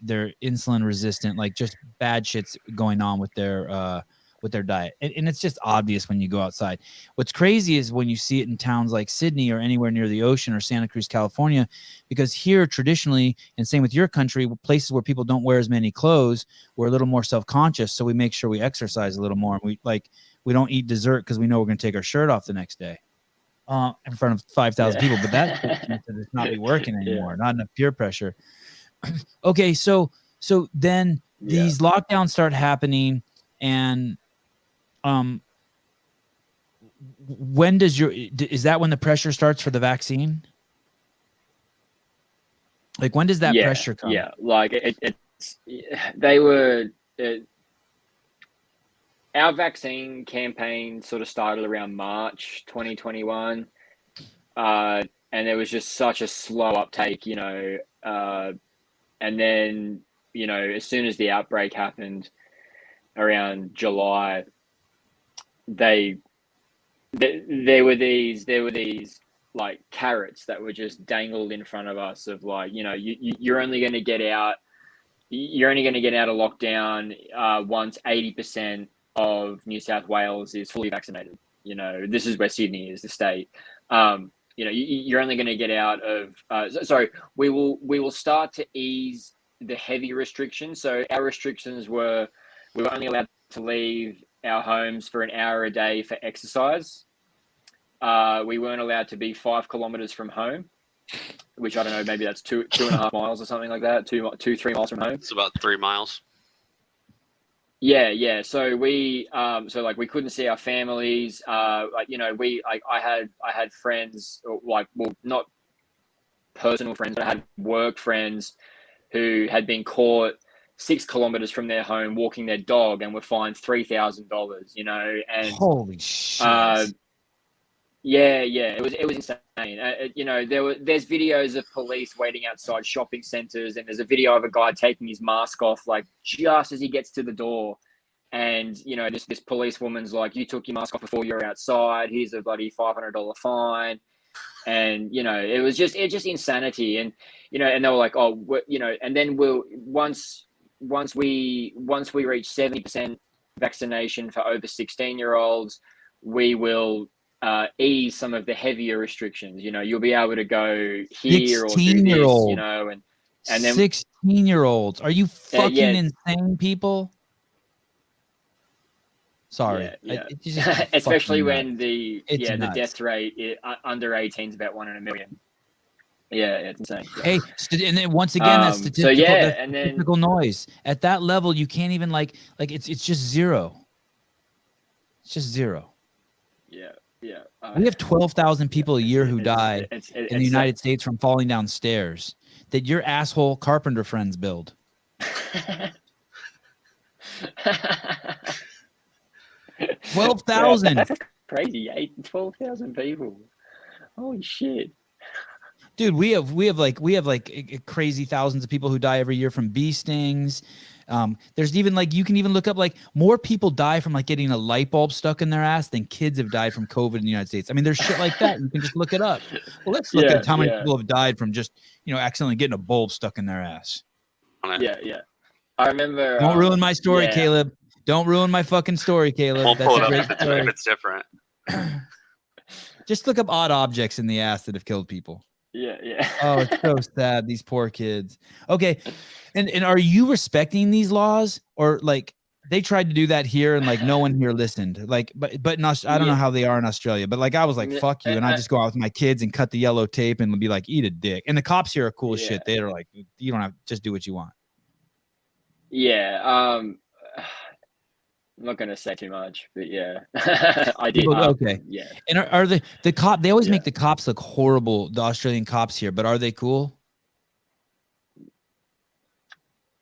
insulin resistant, like just bad shit's going on with their diet. And it's just obvious when you go outside. What's crazy is when you see it in towns like Sydney or anywhere near the ocean or Santa Cruz, California, because here traditionally, and same with your country, places where people don't wear as many clothes, we're a little more self-conscious. So we make sure we exercise a little more. We don't eat dessert because we know we're going to take our shirt off the next day in front of 5,000 people. But that does not be working anymore. Not enough peer pressure. Okay, so then these lockdowns start happening, and when is that when the pressure starts for the vaccine? Like when does that pressure come? Yeah, like our vaccine campaign sort of started around March 2021, and there was just such a slow uptake, and then as soon as the outbreak happened around July, there were these like carrots that were just dangled in front of us of like, you're only going to get out of lockdown once 80% of New South Wales is fully vaccinated. This is where Sydney is, the state. You're only going to get out of we will start to ease the heavy restrictions. So our restrictions were we were only allowed to leave our homes for an hour a day for exercise. We weren't allowed to be 5 kilometers from home, which I don't know, maybe that's 2.5 miles or something like that. 3 miles from home. It's about 3 miles. Yeah. So we we couldn't see our families. I had friends, not personal friends, but I had work friends who had been caught 6 kilometers from their home walking their dog and were fined $3,000. And holy shit. It was insane. There's videos of police waiting outside shopping centers, and there's a video of a guy taking his mask off like just as he gets to the door, and this police woman's like, "You took your mask off before you were outside. Here's a bloody $500 fine." And it's just insanity. And and they were like, "Oh, and then once we reach 70% vaccination for over 16-year-olds, we will ease some of the heavier restrictions. You'll be able to go here or do this, and then 16-year-olds. Are you fucking insane, people? Sorry. Yeah. Especially when the death rate under 18 is about 1 in a million. Yeah, it's insane. Hey, and then once again, that's statistical noise. At that level, you can't even it's just zero. It's just zero. Yeah. We have 12,000 people a year who die in the United States from falling down stairs that your asshole carpenter friends build. 12,000. That's crazy. 12,000 people. Holy shit. Dude, we have crazy thousands of people who die every year from bee stings. There's even you can even look up more people die from getting a light bulb stuck in their ass than kids have died from COVID in the United States. I mean, there's shit like that. You can just look it up. Well, let's look at how many people have died from just accidentally getting a bulb stuck in their ass. Yeah. I remember. Don't ruin my story, Caleb. Don't ruin my fucking story, Caleb. We'll That's pull it a up great if it's, story. if it's different. Just look up odd objects in the ass that have killed people. Yeah. Oh, it's so sad. These poor kids. Okay. And are you respecting these laws, or like they tried to do that here and like no one here listened? Like, but in I don't know how they are in Australia, but like I was like, fuck you. And I just go out with my kids and cut the yellow tape and be like, eat a dick. And the cops here are cool as shit. They're like, you don't have, just do what you want. Yeah. I'm not gonna say too much, but yeah, I did. Okay. Yeah. And are the cop? They always make the cops look horrible. The Australian cops here, but are they cool?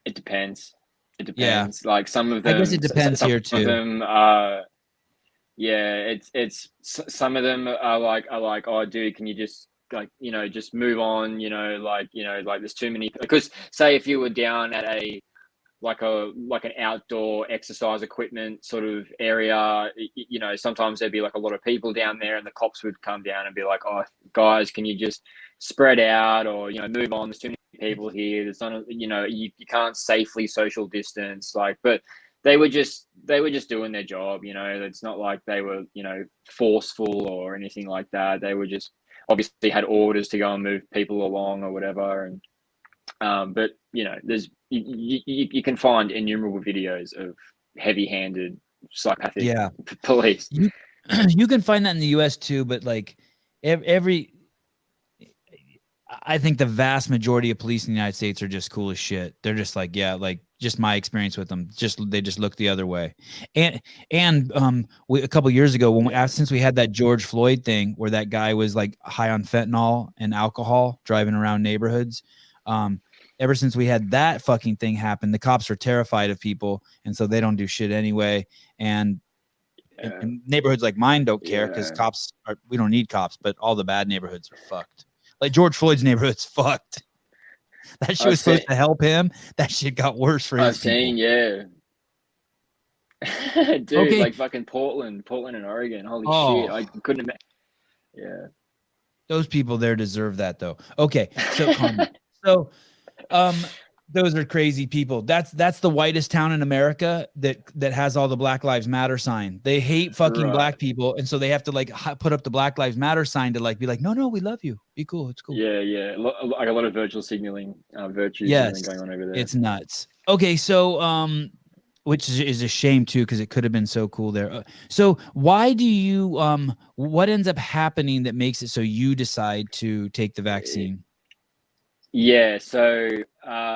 It depends. It depends. Like some of them. I guess it depends here too. Some of them. Yeah. It's some of them are like, oh, dude, can you just like just move on? Like there's too many. Because say if you were down at a like an outdoor exercise equipment sort of area, sometimes there'd be like a lot of people down there, and the cops would come down and be like, oh, guys, can you just spread out, or move on, there's too many people here, there's not you can't safely social distance, like. But they were just doing their job. It's not like they were forceful or anything like that. They were just obviously had orders to go and move people along or whatever. And but there's you can find innumerable videos of heavy-handed psychopathic police. You can find that in the U.S. too, but like I think the vast majority of police in the United States are just cool as shit. They're just like, like just my experience with them. They just look the other way. And a couple years ago, since we had that George Floyd thing where that guy was like high on fentanyl and alcohol driving around neighborhoods. Ever since we had that fucking thing happen, the cops are terrified of people, and so they don't do shit anyway. And neighborhoods like mine don't care because we don't need cops, but all the bad neighborhoods are fucked. Like George Floyd's neighborhood's fucked. That shit was supposed to help him. That shit got worse for his people. Dude, okay. Like fucking Portland and Oregon. Holy shit. I couldn't imagine. Yeah. Those people there deserve that though. Okay. So those are crazy people. That's the whitest town in America that has all the Black Lives Matter sign. They hate fucking black people, and so they have to like put up the Black Lives Matter sign to like be like, no, we love you. Be cool. It's cool. Yeah. Like a lot of virtual signaling, signaling going on over there. It's nuts. Okay, so which is a shame too, because it could have been so cool there. So why do you what ends up happening that makes it so you decide to take the vaccine? Yeah, so it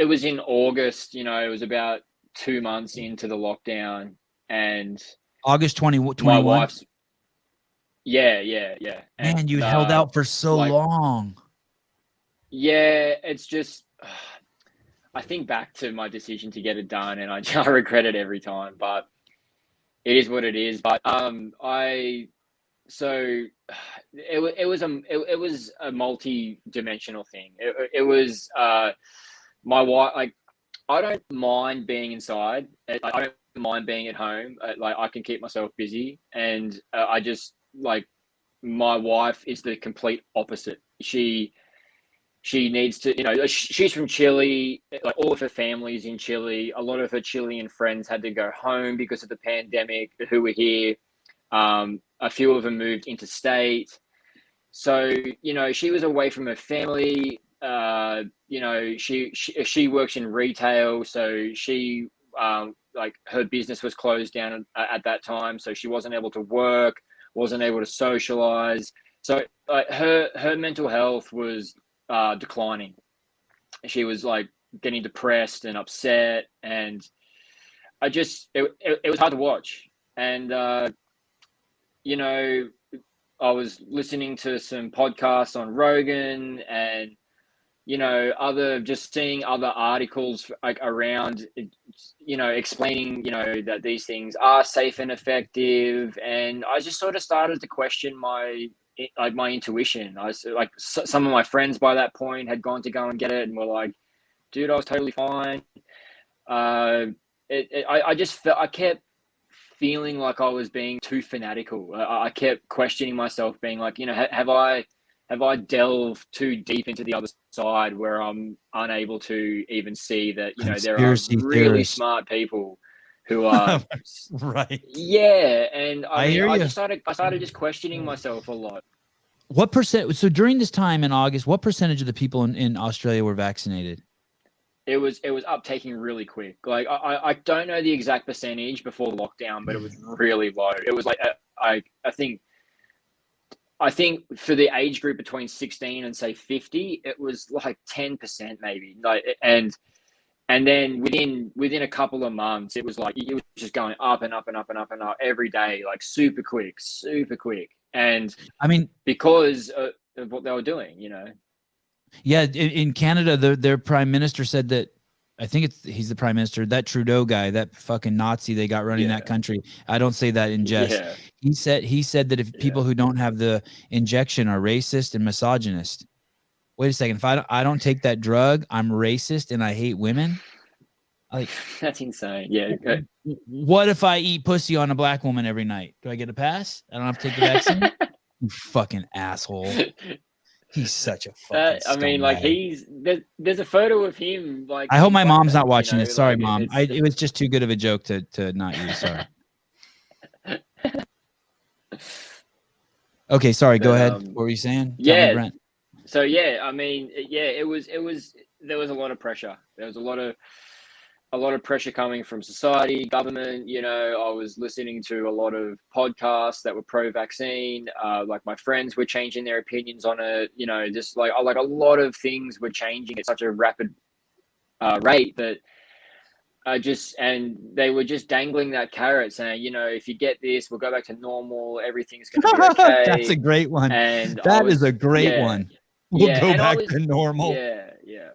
was in August. It was about 2 months into the lockdown, and August 2021. My wife's yeah. Man, you held out for so long. Yeah, it's just I think back to my decision to get it done, and I regret it every time. But it is what it is. But So it was a multi-dimensional thing. It was my wife. Like, I don't mind being inside. I don't mind being at home. Like, I can keep myself busy, and I just like my wife is the complete opposite. She needs to, she's from Chile. Like, all of her family's in Chile. A lot of her Chilean friends had to go home because of the pandemic, who were here. A few of them moved interstate. So, she was away from her family. She works in retail. So she, like, her business was closed down at that time. So she wasn't able to work, wasn't able to socialize. So her mental health was declining. She was like getting depressed and upset. And it was hard to watch. And, I was listening to some podcasts on Rogan and, just seeing other articles like around, explaining, that these things are safe and effective. And I just sort of started to question my intuition. I was like, some of my friends by that point had gone to go and get it and were like, dude, I was totally fine. I kept feeling like I was being too fanatical. I kept questioning myself, being like, have I have I delved too deep into the other side where I'm unable to even see that, you know, there are Conspiracy really theorists. smart people who are Right. yeah, and I I mean hear I you. started just questioning myself a lot. What percent? So during this time in August, what percentage of the people in Australia were vaccinated? It was uptaking really quick. Like I don't know the exact percentage before lockdown, but it was really low. It was like I think for the age group between 16 and say 50, it was like 10% maybe. Like and then within a couple of months, it was just going up and up and up and up and up every day, like super quick. And I mean, because of what they were doing, you know. yeah, in Canada, their prime minister said that. I think he's the prime minister. That Trudeau guy, that fucking Nazi they got running that country. I don't say that in jest. Yeah. He said that if people who don't have the injection are racist and misogynist. Wait a second. If I don't take that drug, I'm racist and I hate women. Like, that's insane. Yeah. What if I eat pussy on a black woman every night? Do I get a pass? I don't have to take the vaccine. You fucking asshole. He's such a fucking I mean, like there's a photo of him. Like I hope in my mom's not blackface, watching you know, this. Sorry, like, Mom. It was just too good of a joke to not use. Sorry. Okay, sorry. Go ahead. What were you saying? Tell me, Brent. So yeah, I mean, yeah, it was. There was a lot of pressure. There was a lot of pressure coming from society, government. You know, I was listening to a lot of podcasts that were pro-vaccine. Like my friends were changing their opinions on it. You know, just like a lot of things were changing at such a rapid rate that and they were just dangling that carrot, saying, you know, if you get this, we'll go back to normal. Everything's going to be okay. That's a great one. And that is a great one. We'll go back to normal. Yeah.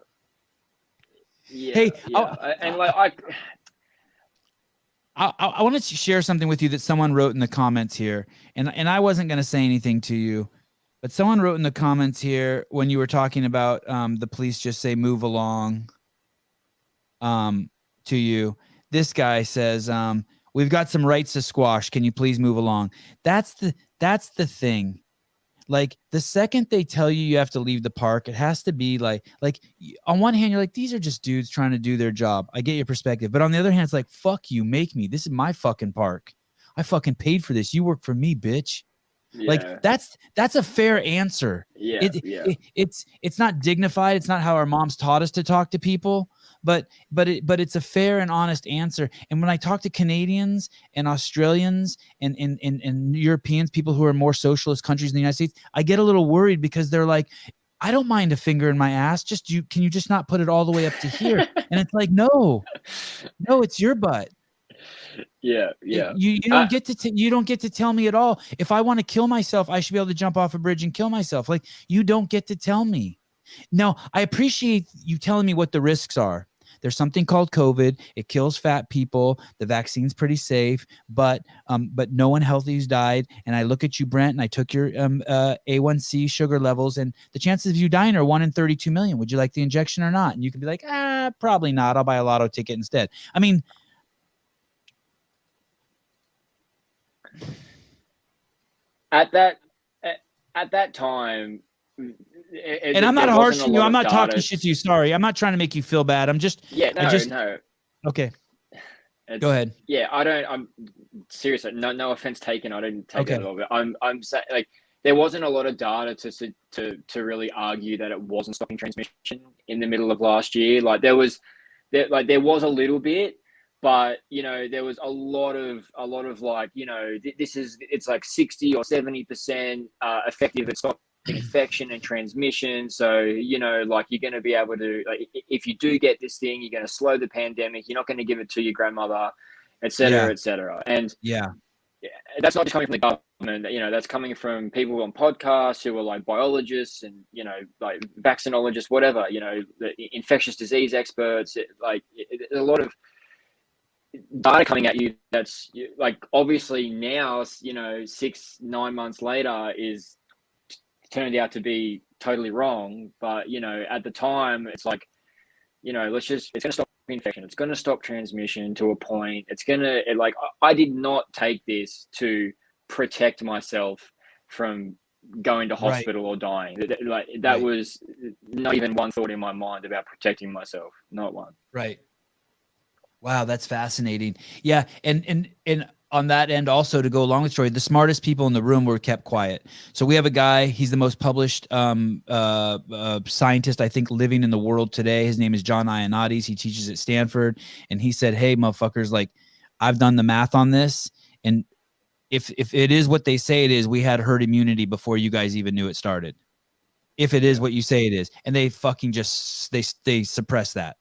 Hey, and like I wanted to share something with you that someone wrote in the comments here, and I wasn't going to say anything to you, but someone wrote in the comments here when you were talking about the police just say move along. To you, this guy says, we've got some rights to squash. Can you please move along? That's the thing. Like the second they tell you have to leave the park, it has to be like on one hand, you're like, these are just dudes trying to do their job. I get your perspective. But on the other hand, it's like, fuck you, make me. This is my fucking park. I fucking paid for this. You work for me, bitch. Yeah. Like that's a fair answer. It's not dignified. It's not how our moms taught us to talk to people, but it's a fair and honest answer. And when I talk to Canadians and Australians and Europeans, people who are more socialist countries in the United States, I get a little worried because they're like, I don't mind a finger in my ass. Can you just not put it all the way up to here? And it's like, no, it's your butt. Yeah. You don't get to tell me at all. If I want to kill myself, I should be able to jump off a bridge and kill myself. Like, you don't get to tell me. Now, I appreciate you telling me what the risks are. There's something called COVID. It kills fat people. The vaccine's pretty safe, but no one healthy's died. And I look at you, Brent, and I took your A1C sugar levels, and the chances of you dying are 1 in 32 million. Would you like the injection or not? And you can be like, probably not. I'll buy a lotto ticket instead. I mean, at that time, and I'm not harshing you. I'm not talking shit to you. Sorry, I'm not trying to make you feel bad. I'm just no. Okay, go ahead. Yeah, I'm seriously, no offense taken. I didn't take it at all. But I'm saying, like, there wasn't a lot of data to really argue that it wasn't stopping transmission in the middle of last year. Like there was a little bit. But, you know, there was a lot of like, you know, it's like 60 or 70% effective at stopping infection and transmission. So, you know, like you're going to be able to, like, if you do get this thing, you're going to slow the pandemic. You're not going to give it to your grandmother, et cetera, et cetera. And that's not just coming from the government. You know, that's coming from people on podcasts who are like biologists and, you know, like vaccinologists, whatever, you know, the infectious disease experts, a lot of data coming at you that's like obviously now, you know, 6-9 months later is turned out to be totally wrong. But, you know, at the time it's like, you know, it's going to stop infection. It's going to stop transmission to a point. It's going to, like, I did not take this to protect myself from going to Right. hospital or dying. Like that Right. was not even one thought in my mind about protecting myself. Not one. Right. Wow, that's fascinating. Yeah, and on that end, also to go along with the story, the smartest people in the room were kept quiet. So we have a guy. He's the most published scientist I think living in the world today. His name is John Ioannidis. He teaches at Stanford, and he said, "Hey, motherfuckers, like I've done the math on this, and if it is what they say it is, we had herd immunity before you guys even knew it started. If it is what you say it is, and they fucking just they suppress that."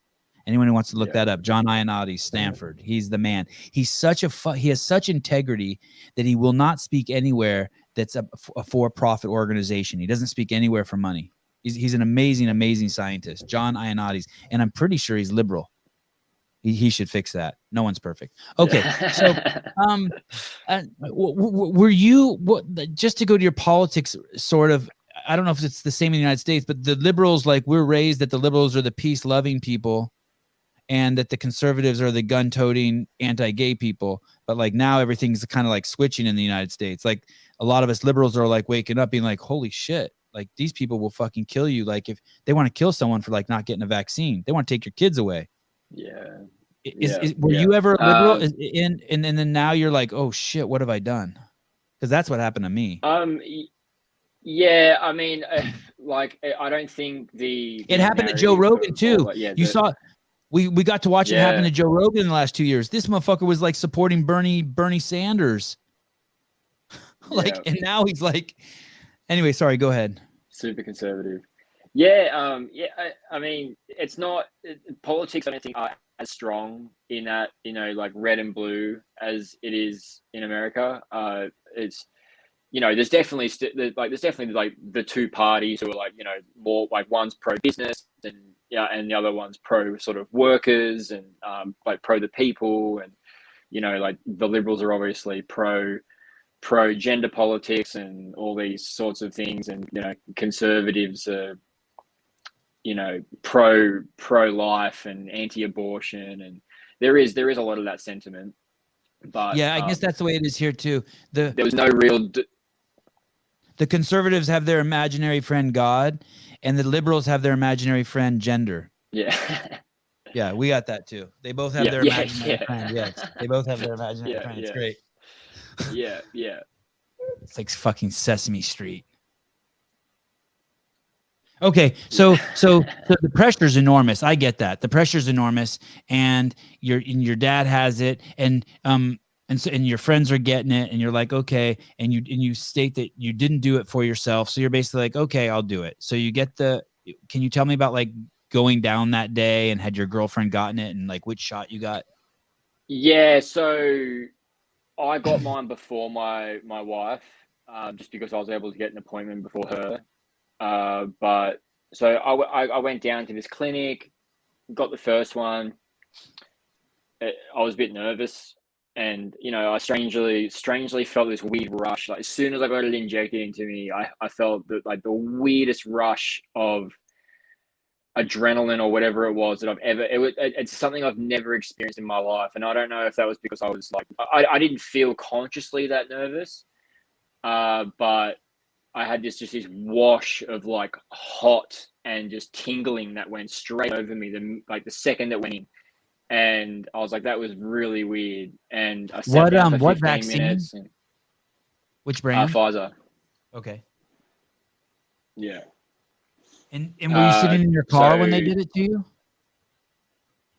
Anyone who wants to look that up, John Ioannidis, Stanford. He's the man. He's such he has such integrity that he will not speak anywhere that's a for-profit organization. He doesn't speak anywhere for money. He's an amazing scientist, John Ioannidis, and I'm pretty sure he's liberal. He should fix that. No one's perfect. Okay, so were you just to go to your politics sort of? I don't know if it's the same in the United States, but the liberals, like we're raised that the liberals are the peace-loving people, and that the conservatives are the gun-toting anti-gay people. But like now everything's kind of like switching in the United States. Like a lot of us liberals are like waking up being like, holy shit, like these people will fucking kill you. Like if they want to kill someone for like not getting a vaccine, they want to take your kids away. Yeah. Were you ever a liberal? And then now you're like, oh shit, what have I done? Because that's what happened to me. Yeah, I mean, like I don't think it happened to Joe Rogan too. You saw. We got to watch it happen to Joe Rogan in the last 2 years. This motherfucker was like supporting Bernie Sanders. And now he's like, anyway, sorry, go ahead. Super conservative. Yeah. I mean, it's not politics. I don't think are as strong in that, like red and blue as it is in America. It's, there's definitely like the two parties who are like, more like one's pro business and the other one's pro sort of workers and like pro the people, and like the liberals are obviously pro gender politics and all these sorts of things, and conservatives are pro life and anti-abortion, and there is a lot of that sentiment. But yeah, I guess that's the way it is here too. There was no real. The conservatives have their imaginary friend God, and the liberals have their imaginary friend gender. Yeah. Yeah, we got that too. They both have their imaginary friend. Yes, they both have their imaginary friend. It's great. Yeah. It's like fucking Sesame Street. Okay, so the pressure's enormous. I get that. The pressure's enormous, and your dad has it, and your friends are getting it, and you're like, okay, and you state that you didn't do it for yourself, so you're basically like, okay, I'll do it. So you get can you tell me about like going down that day, and had your girlfriend gotten it, and like which shot you got? Yeah, so I got mine before my wife, just because I was able to get an appointment before her. But so I went down to this clinic, got the first one. I was a bit nervous, and I strangely felt this weird rush. Like as soon as I got it injected into me, I felt the weirdest rush of adrenaline or whatever it was that I've ever. It's something I've never experienced in my life, and I don't know if that was because I was like I didn't feel consciously that nervous, but I had just this wash of like hot and just tingling that went straight over me the second that went in. And I was like, that was really weird. And I sat down for 15 vaccine? minutes. And, which brand? Pfizer. Okay. Yeah. And were you sitting in your car when they did it to you?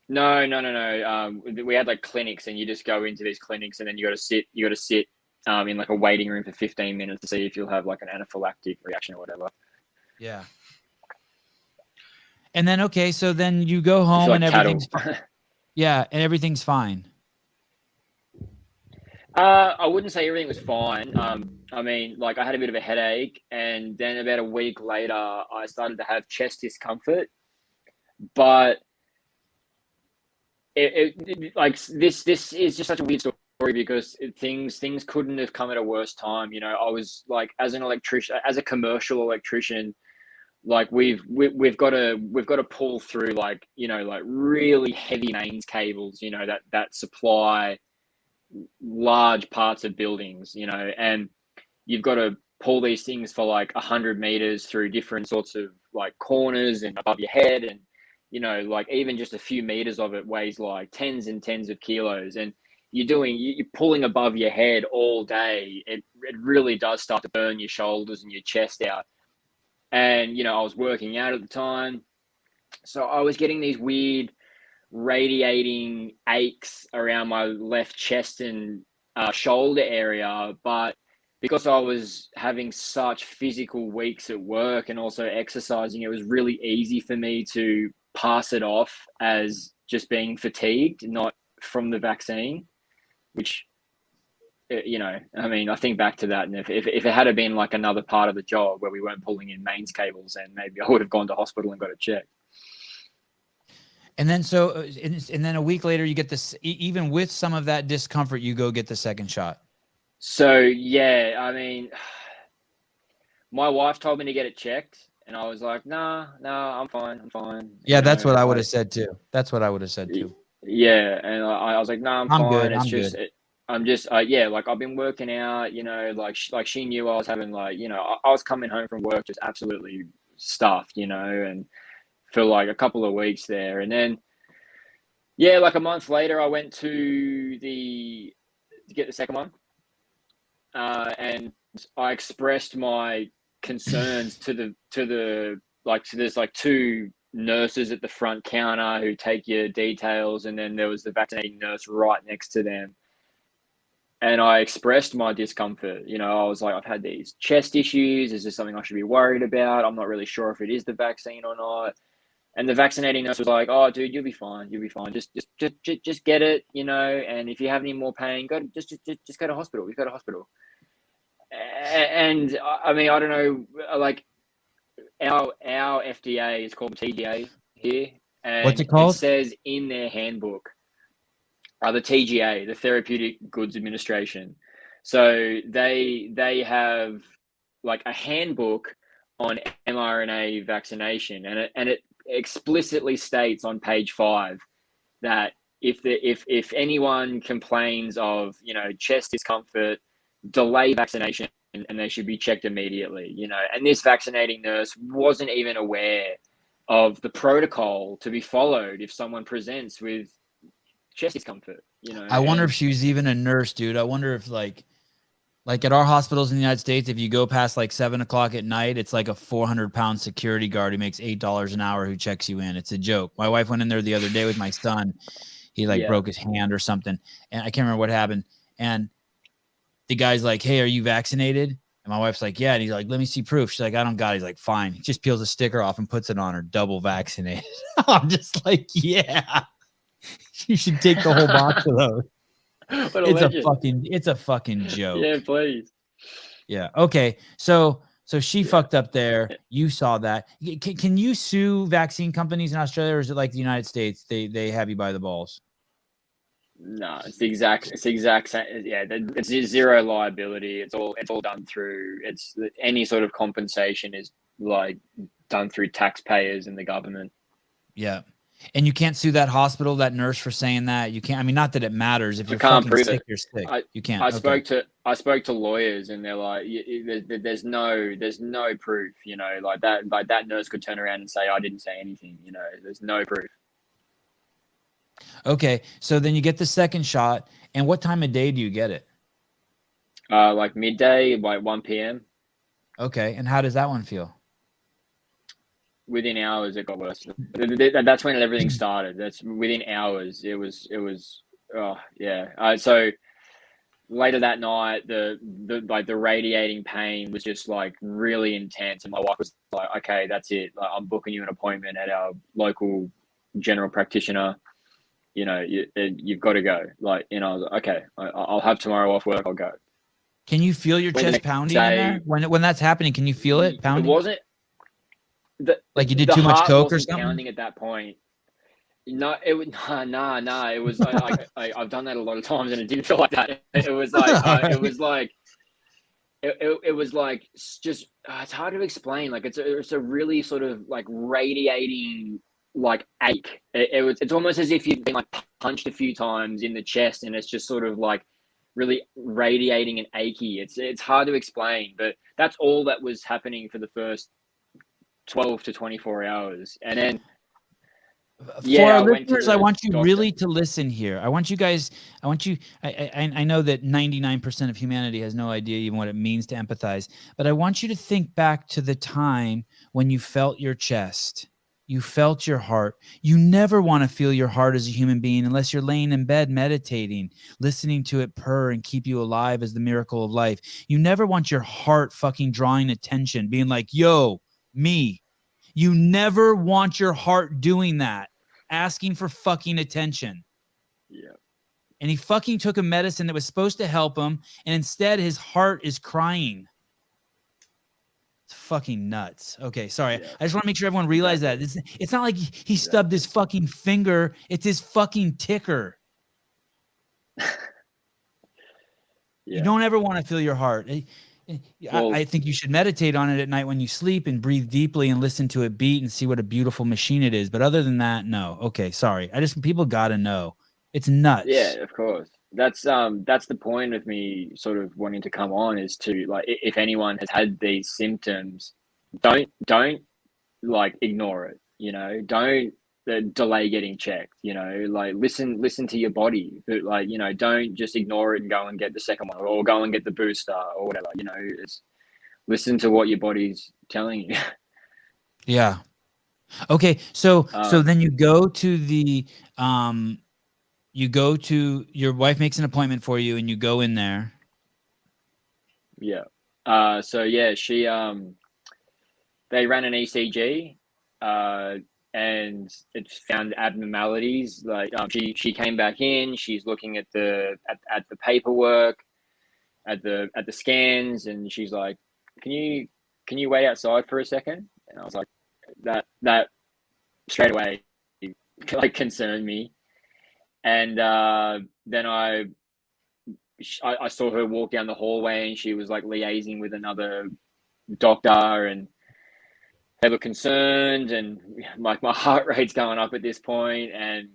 No. We had like clinics, and you just go into these clinics, and then you got to sit in like a waiting room for 15 minutes to see if you'll have like an anaphylactic reaction or whatever. Yeah. And then, okay, so then you go home and everything's fine. Yeah, and everything's fine. I wouldn't say everything was fine. I mean, like I had a bit of a headache, and then about a week later, I started to have chest discomfort. But like this is just such a weird story because things couldn't have come at a worse time. I was like, as an electrician, as a commercial electrician, like we've got to pull through like really heavy mains cables, that supply large parts of buildings, and you've got to pull these things for like 100 meters through different sorts of like corners and above your head. And, you know, like even just a few meters of it weighs like tens and tens of kilos. And you're pulling above your head all day. It really does start to burn your shoulders and your chest out. And, you know, I was working out at the time. So I was getting these weird radiating aches around my left chest and shoulder area. But because I was having such physical weeks at work and also exercising, it was really easy for me to pass it off as just being fatigued, not from the vaccine, which, you know, I mean, I think back to that, and if it had been like another part of the job where we weren't pulling in mains cables, and maybe I would have gone to hospital and got it checked. And then and then a week later, you get this. Even with some of that discomfort, you go get the second shot. So yeah, I mean, my wife told me to get it checked, and I was like, nah, I'm fine. Yeah, that's what I would have said too. That's what I would have said too. Yeah, and I was like, nah, I'm fine. Good. It's just, I'm just, yeah, like I've been working out, you know, like she knew I was having like, you know, I was coming home from work just absolutely stuffed, you know, and for like a couple of weeks there. And then, yeah, like a month later, I went to get the second one. And I expressed my concerns to there's like two nurses at the front counter who take your details, and then there was the vaccinating nurse right next to them. And I expressed my discomfort. You know, I was like, I've had these chest issues. Is this something I should be worried about? I'm not really sure if it is the vaccine or not. And the vaccinating nurse was like, "Oh, dude, you'll be fine. You'll be fine. Just get it, you know. And if you have any more pain, just go to hospital. You go to hospital." And I mean, I don't know, like our FDA is called TGA here, and what's it called? It says in their handbook, the TGA, the Therapeutic Goods Administration. So they have like a handbook on mRNA vaccination, and it explicitly states on page 5 that if anyone complains of, you know, chest discomfort, delay vaccination, and they should be checked immediately, you know. And this vaccinating nurse wasn't even aware of the protocol to be followed if someone presents with chest discomfort, you know. I wonder if she was even a nurse, dude. I wonder if like at our hospitals in the United States, if you go past like 7 o'clock at night, it's like a 400-pound security guard who makes $8 an hour who checks you in. It's a joke. My wife went in there the other day with my son. He like broke his hand or something, and I can't remember what happened. And the guy's like, "Hey, are you vaccinated?" And my wife's like, "Yeah." And he's like, "Let me see proof." She's like, "I don't got it." He's like, "Fine." He just peels a sticker off and puts it on her, double vaccinated. I'm just like, yeah, you should take the whole box of those. It's a fucking joke. Yeah, please. Yeah. Okay. So she fucked up there. You saw that. Can you sue vaccine companies in Australia, or is it like the United States? They have you by the balls. No, it's the exact same. Yeah, it's zero liability. It's all done through. It's any sort of compensation is like done through taxpayers and the government. Yeah, and you can't sue that hospital, that nurse for saying that. You can't. I mean, not that it matters. If you're fucking sick, you're sick. You can't. I spoke to lawyers, and they're like, there's no proof. You know, like that nurse could turn around and say, I didn't say anything. You know, there's no proof. Okay, so then you get the second shot, and what time of day do you get it? Like midday, like 1 p.m. Okay, and how does that one feel? Within hours, it got worse. That's when everything started. That's within hours. It was. Oh yeah. So later that night, the radiating pain was just like really intense, and my wife was like, "Okay, that's it. Like, I'm booking you an appointment at our local general practitioner. You know, you've got to go." Like, you know, I was like, okay, I'll have tomorrow off work. I'll go. Can you feel your chest pounding in there? When that's happening, can you feel it pounding? It wasn't. Like you did too much coke or something? Pounding at that point. No, it was nah. It was like I've done that a lot of times, and it didn't feel like that. It was like it was like it was like just it's hard to explain. Like it's a really sort of like radiating like ache. It's almost as if you've been like punched a few times in the chest, and it's just sort of like really radiating and achy. It's hard to explain, but that's all that was happening for the first 12 to 24 hours. And then For our I went to listeners, I the want you doctor. really to listen here. I want you guys. I know that 99% of humanity has no idea even what it means to empathize, but I want you to think back to the time when you felt your chest, you felt your heart. You never want to feel your heart as a human being unless you're laying in bed meditating, listening to it purr and keep you alive as the miracle of life. You never want your heart fucking drawing attention, being like, "Yo, me." You never want your heart doing that, asking for fucking attention. Yeah. And he fucking took a medicine that was supposed to help him, and instead his heart is crying. It's fucking nuts. Okay, sorry. Yeah. I just want to make sure everyone realizes that. It's not like he stubbed his fucking finger. It's his fucking ticker. You don't ever want to feel your heart. I think you should meditate on it at night when you sleep and breathe deeply and listen to it beat and see what a beautiful machine it is. But other than that, no. Okay, sorry. People got to know. It's nuts. Yeah, of course. That's the point of me sort of wanting to come on, is to, like, if anyone has had these symptoms, don't like ignore it. Don't delay getting checked. Like, listen to your body, but, like, don't just ignore it and go and get the second one, or go and get the booster or whatever. It's listen to what your body's telling you. Yeah. Okay. So then you go to the your wife makes an appointment for you and you go in there. Yeah. So yeah, they ran an ECG, and it found abnormalities. Like, she came back in. She's looking at the paperwork, at the scans, and she's like, "Can you wait outside for a second?" And I was like, that straight away like concerned me. And then I saw her walk down the hallway, and she was like liaising with another doctor, and they look concerned, and like my heart rate's going up at this point. And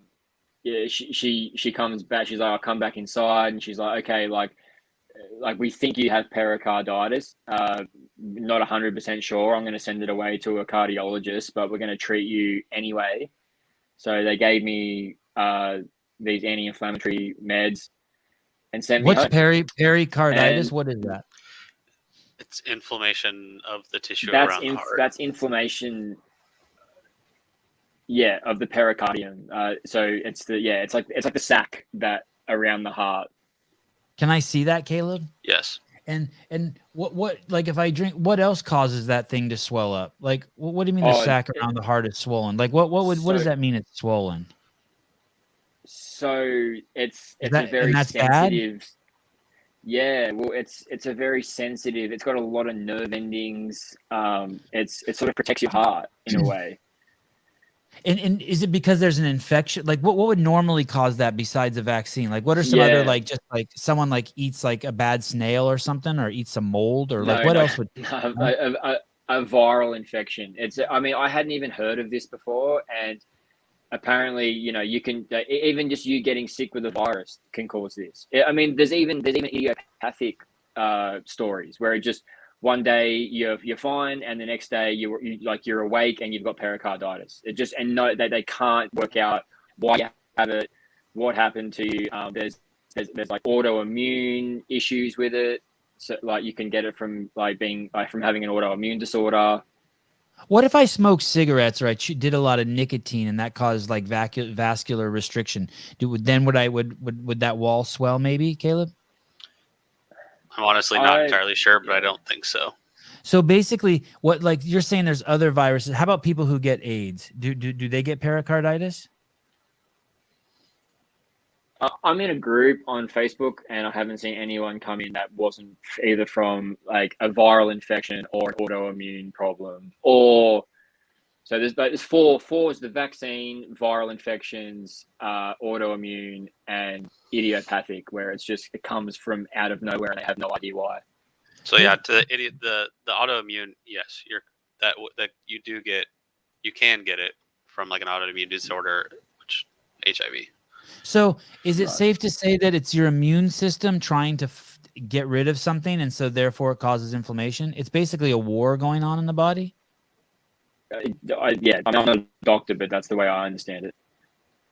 yeah, she comes back. She's like, "I'll come back inside," and she's like, "Okay, like we think you have pericarditis. Not 100% sure. I'm going to send it away to a cardiologist, but we're going to treat you anyway." So they gave me these anti-inflammatory meds and sent me What's home. pericarditis? And What is that? It's inflammation of the tissue around the heart. That's inflammation. Yeah, of the pericardium. So it's like the sac that around the heart. Can I see that, Caleb? Yes. And what like, if I drink, what else causes that thing to swell up? Like, what do you mean the sac around the heart is swollen? Like, what does that mean it's swollen? So it's a very sensitive. Bad? Yeah, well, it's a very sensitive. It's got a lot of nerve endings. It sort of protects your heart in a way. And is it because there's an infection? Like, what would normally cause that besides a vaccine? Like, what are some other, like, just like someone like eats like a bad snail or something, or eats some mold, or like what else would a viral infection? I hadn't even heard of this before, and apparently, you can even just you getting sick with a virus can cause this. I mean, there's even idiopathic stories where it just one day you're fine, and the next day you're awake and you've got pericarditis. They can't work out why you have it, what happened to you. There's like autoimmune issues with it. So, like, you can get it from from having an autoimmune disorder. What if I smoked cigarettes, or I did a lot of nicotine, and that caused like vascular restriction? Would that wall swell? Maybe, Caleb. I'm honestly not entirely sure, but I don't think so. So basically, what, like, you're saying there's other viruses. How about people who get AIDS? Do they get pericarditis? I'm in a group on Facebook, and I haven't seen anyone come in that wasn't either from like a viral infection or an autoimmune problem. Or so there's four is the vaccine, viral infections, autoimmune, and idiopathic, where it comes from out of nowhere and they have no idea why. So yeah, to the autoimmune, yes, you can get it from like an autoimmune disorder, which HIV. So is it Right. safe to say that it's your immune system trying to get rid of something, and so therefore it causes inflammation? It's basically a war going on in the body. Yeah, I'm not a doctor, but that's the way I understand it.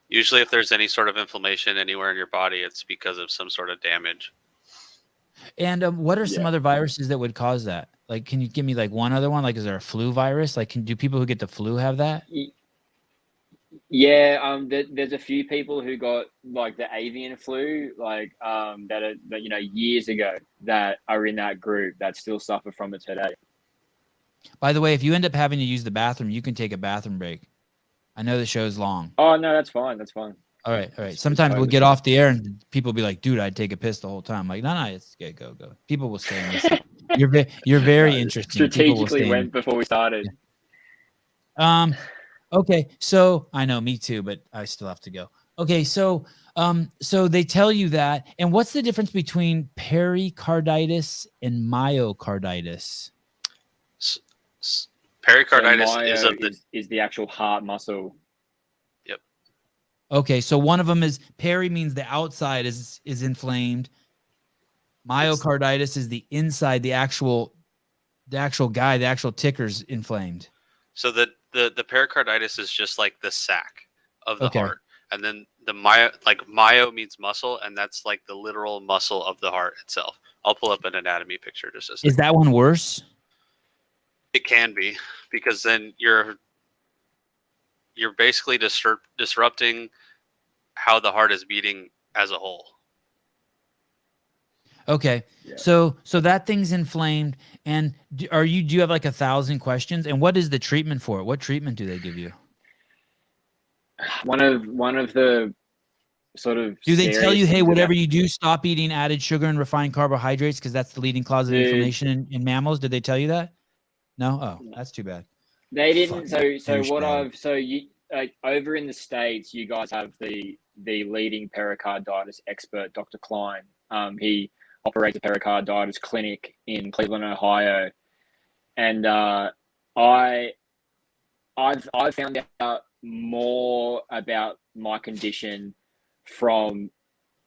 Usually, if there's any sort of inflammation anywhere in your body, it's because of some sort of damage. And what are some Yeah. other viruses that would cause that? Like, can you give me like one other one? Like, is there a flu virus? Like, do people who get the flu have that? Yeah, there's a few people who got like the avian flu, like that years ago that are in that group that still suffer from it today. By the way, if you end up having to use the bathroom, you can take a bathroom break. I know the show's long. Oh no, that's fine. That's fine. All right, all right. It's Sometimes we'll totally get fine. off the air and people will be like, "Dude, I'd take a piss the whole time." I'm like, no, it's okay. Go. People will stay and listen. You're very No, interesting. People will strategically stay. went before we started. Okay. So I know, me too, but I still have to go. Okay. So they tell you that, and what's the difference between pericarditis and myocarditis? Pericarditis So is of the. is the actual heart muscle. Yep. Okay, so one of them is peri means the outside is inflamed. Myocarditis is the inside, the actual guy, the actual ticker's inflamed. So the pericarditis is just like the sac of the Okay. heart, and then the myo means muscle, and that's like the literal muscle of the heart itself. I'll pull up an anatomy picture just a second. Is that one worse? It can be, because then you're basically disrupting how the heart is beating as a whole. Okay. Yeah. So that thing's inflamed, and do you have like 1,000 questions? And what is the treatment for it? What treatment do they give you? One of the sort of Do they tell you, hey, things whatever about- you do, stop eating added sugar and refined carbohydrates because that's the leading cause of Dude. inflammation in mammals? Did they tell you that? No? Oh, No. that's too bad. They didn't. Fucking So what douchebag. I've so you over in the States, you guys have the leading pericarditis expert, Dr. Klein. He operates a pericarditis clinic in Cleveland, Ohio, and I've found out more about my condition from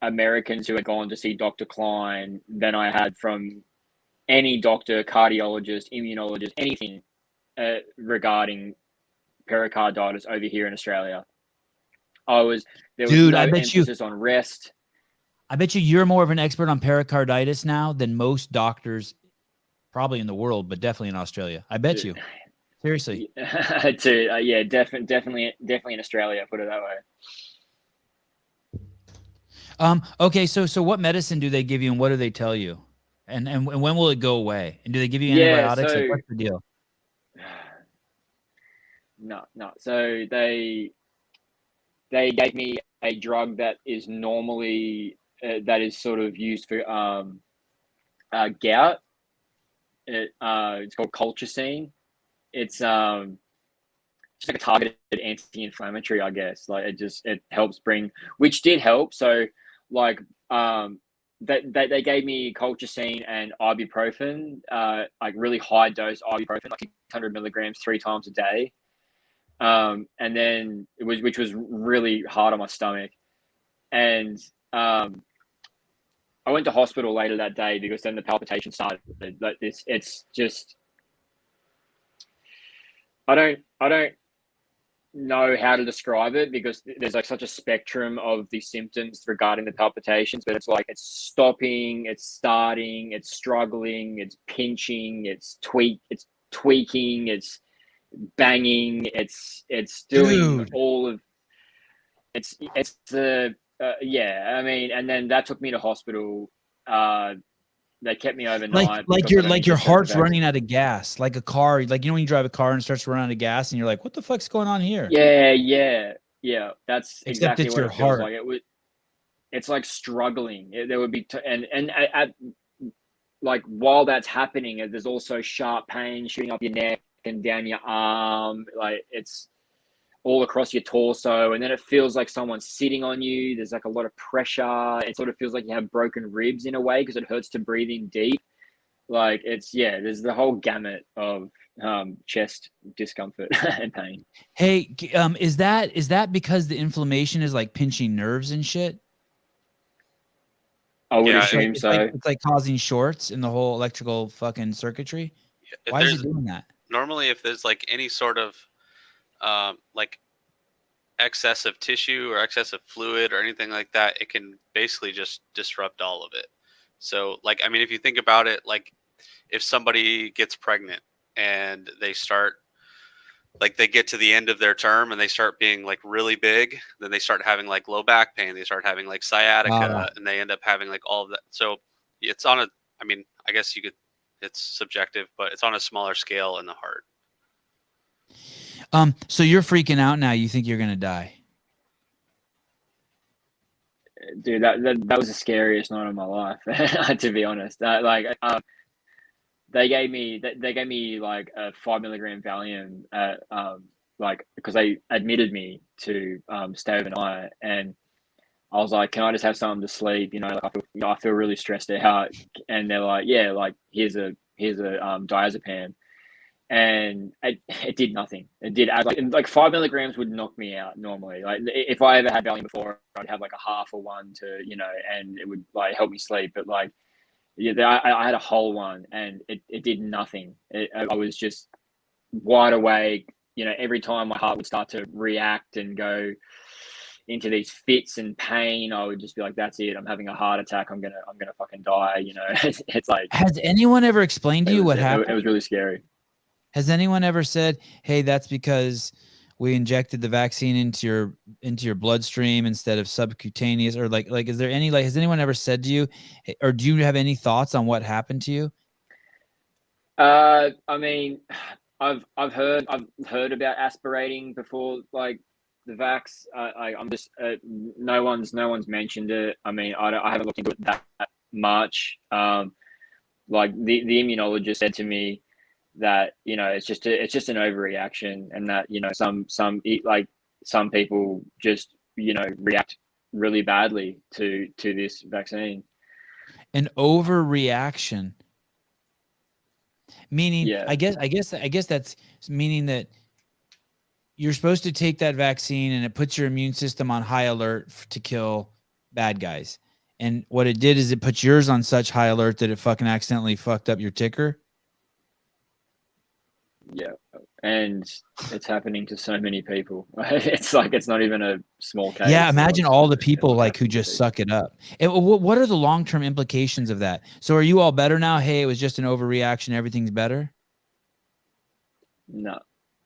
Americans who had gone to see Dr. Klein than I had from any doctor, cardiologist, immunologist, anything regarding pericarditis over here in Australia. There was Dude, no I bet emphasis on rest. I bet you're more of an expert on pericarditis now than most doctors probably in the world, but definitely in Australia. I bet you. Seriously. Yeah, definitely in Australia, put it that way. Okay, so what medicine do they give you and what do they tell you? And when will it go away? And do they give you Yeah, antibiotics? Like, so- what's the deal? No. So they gave me a drug that is normally that is sort of used for gout. It's called colchicine. It's just like a targeted anti-inflammatory, I guess. Like it helps bring, which did help. So like they gave me colchicine and ibuprofen, like really high dose ibuprofen, like 600 milligrams 3 times a day. And then which was really hard on my stomach. And I went to hospital later that day because then the palpitation started. Like this, it's just I don't know how to describe it because there's like such a spectrum of the symptoms regarding the palpitations, but it's like it's stopping, it's starting, it's struggling, it's pinching, it's tweaking, it's banging, it's doing Dude. all of it's the yeah. I mean, and then that took me to hospital. They kept me overnight. Like because I your only just got heart's the vaccine. running out of gas, like a car. Like, you know when you drive a car and it starts running out of gas and you're like, what the fuck's going on here? Yeah. That's Except exactly it's what your it feels heart. like. It's like struggling. There would be and at like while that's happening, there's also sharp pain shooting up your neck and down your arm. Like it's all across your torso, and then it feels like someone's sitting on you. There's like a lot of pressure. It sort of feels like you have broken ribs in a way because it hurts to breathe in deep. Like there's the whole gamut of chest discomfort and pain. Hey, is that because the inflammation is like pinching nerves and shit? I would Yeah, assume so. It's like causing shorts in the whole electrical fucking circuitry. if Why is there's it doing that? normally if there's like any sort of like excessive tissue or excessive fluid or anything like that, it can basically just disrupt all of it. So, like, I mean, if you think about it, like if somebody gets pregnant and they start like they get to the end of their term and they start being like really big, then they start having like low back pain, they start having like Ah. sciatica, and they end up having like all of that. So it's on a, I mean, I guess you could, it's subjective, but it's on a smaller scale in the heart. So you're freaking out now. You think you're gonna die? Dude, that was the scariest night of my life, to be honest. They gave me like a 5 milligram Valium, like because they admitted me to stay overnight, and I was like, can I just have something to sleep? You know, like I feel really stressed out, and they're like, yeah, like here's a diazepam, and it did nothing. It did like 5 milligrams would knock me out normally. Like if I ever had Valium before, I'd have like a half or one to, you know, and it would like help me sleep. But like, yeah, I had a whole one, and it did nothing. I was just wide awake. You know, every time my heart would start to react and go into these fits and pain, I would just be like, "That's it. I'm having a heart attack. I'm gonna fucking die." You know, it's like Has anyone ever explained to you what happened? It was really scary. Has anyone ever said, "Hey, that's because we injected the vaccine into your bloodstream instead of subcutaneous," or like is there any like has anyone ever said to you, or do you have any thoughts on what happened to you? I mean, I've heard about aspirating before, like the vax. I'm just no one's mentioned it. I mean, I haven't looked into it that much. Like the immunologist said to me that, you know, it's just an overreaction, and that, you know, some people just, you know, react really badly to this vaccine. An overreaction, meaning Yeah, I guess that's meaning that you're supposed to take that vaccine and it puts your immune system on high alert to kill bad guys. And what it did is it put yours on such high alert that it fucking accidentally fucked up your ticker. yeah, and it's happening to so many people. It's like it's not even a small case. Yeah, imagine all the It's people like who happening to just people. suck it up. What are the long-term implications of that? So are you all better now? Hey, it was just an overreaction. Everything's better. No,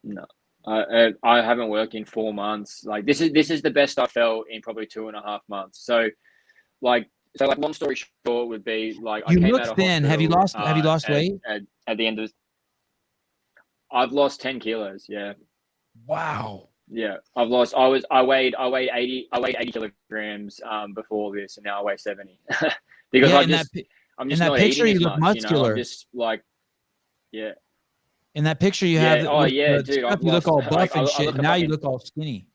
no. I haven't worked in 4 months. Like this is the best I felt in probably 2.5 months. Like like long story short would be like I You came look out of thin. Have you hospital lost weight? at the end of I've lost 10 kilos. Yeah. Wow. Yeah. I weighed 80 kilograms before this, and now I weigh 70. Because Yeah, I'm in just that not picture eating you as look much, you know. I'm muscular. just like, yeah. In that picture you Yeah. have Oh with yeah, the dude. stuff, I've you look lost all like buff and I shit. look And a now you fucking look all skinny.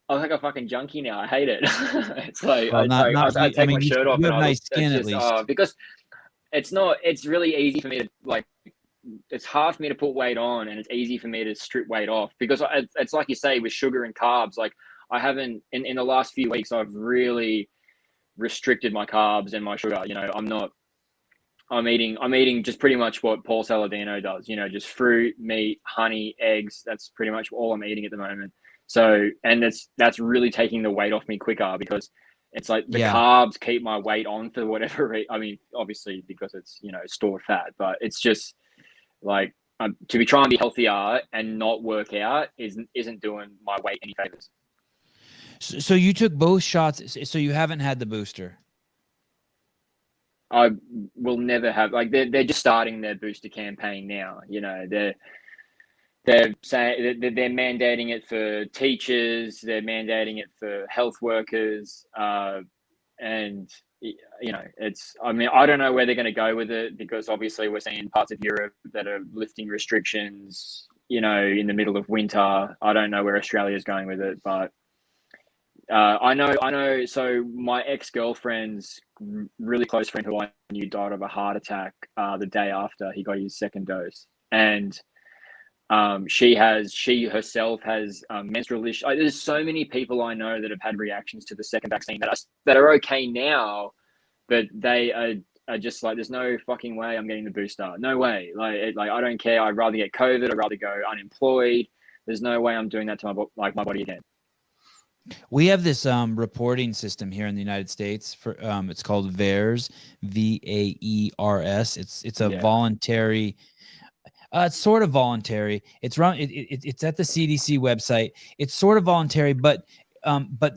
I look like a fucking junkie now. I hate it. It's like Well, not I you. I take my mean, shirt off you and have I look. nice It's skin at just least. because it's really easy for me to like. It's hard for me to put weight on, and it's easy for me to strip weight off because it's like you say with sugar and carbs. Like I haven't in the last few weeks. I've really restricted my carbs and my sugar. You know, I'm not. I'm eating just pretty much what Paul Saladino does. You know, just fruit, meat, honey, eggs. That's pretty much all I'm eating at the moment. So, and that's really taking the weight off me quicker because it's like the Yeah. carbs keep my weight on for whatever. I mean, obviously because it's, you know, stored fat, but it's just like to be trying to be healthier and not work out isn't doing my weight any favors. So you took both shots. So you haven't had the booster. I will never have like they're just starting their booster campaign now. You know, they're saying they're mandating it for teachers, they're mandating it for health workers, and you know, it's. I mean, I don't know where they're going to go with it because obviously we're seeing parts of Europe that are lifting restrictions. You know, in the middle of winter. I don't know where Australia is going with it, but I know. So my ex-girlfriend's really close friend who I knew died of a heart attack the day after he got his second dose, and she herself has menstrual issues. There's so many people I know that have had reactions to the second vaccine that are okay now, but they are just like, there's no fucking way I'm getting the booster. No way. Like I don't care. I'd rather get COVID. I'd rather go unemployed. There's no way I'm doing that to my body again. We have this reporting system here in the United States for it's called VAERS, VAERS. It's a voluntary. It's sort of voluntary. It's it's at the CDC website. It's sort of voluntary, but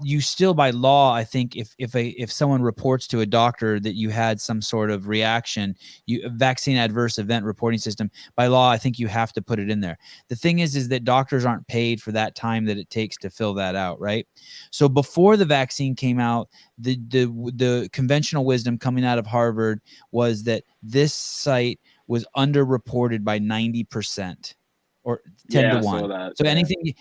you still, by law, I think if someone reports to a doctor that you had some sort of reaction, vaccine adverse event reporting system, by law, I think you have to put it in there. The thing is that doctors aren't paid for that time that it takes to fill that out, right? So before the vaccine came out, the conventional wisdom coming out of Harvard was that this site was underreported by 90% or 10 to 1. So anything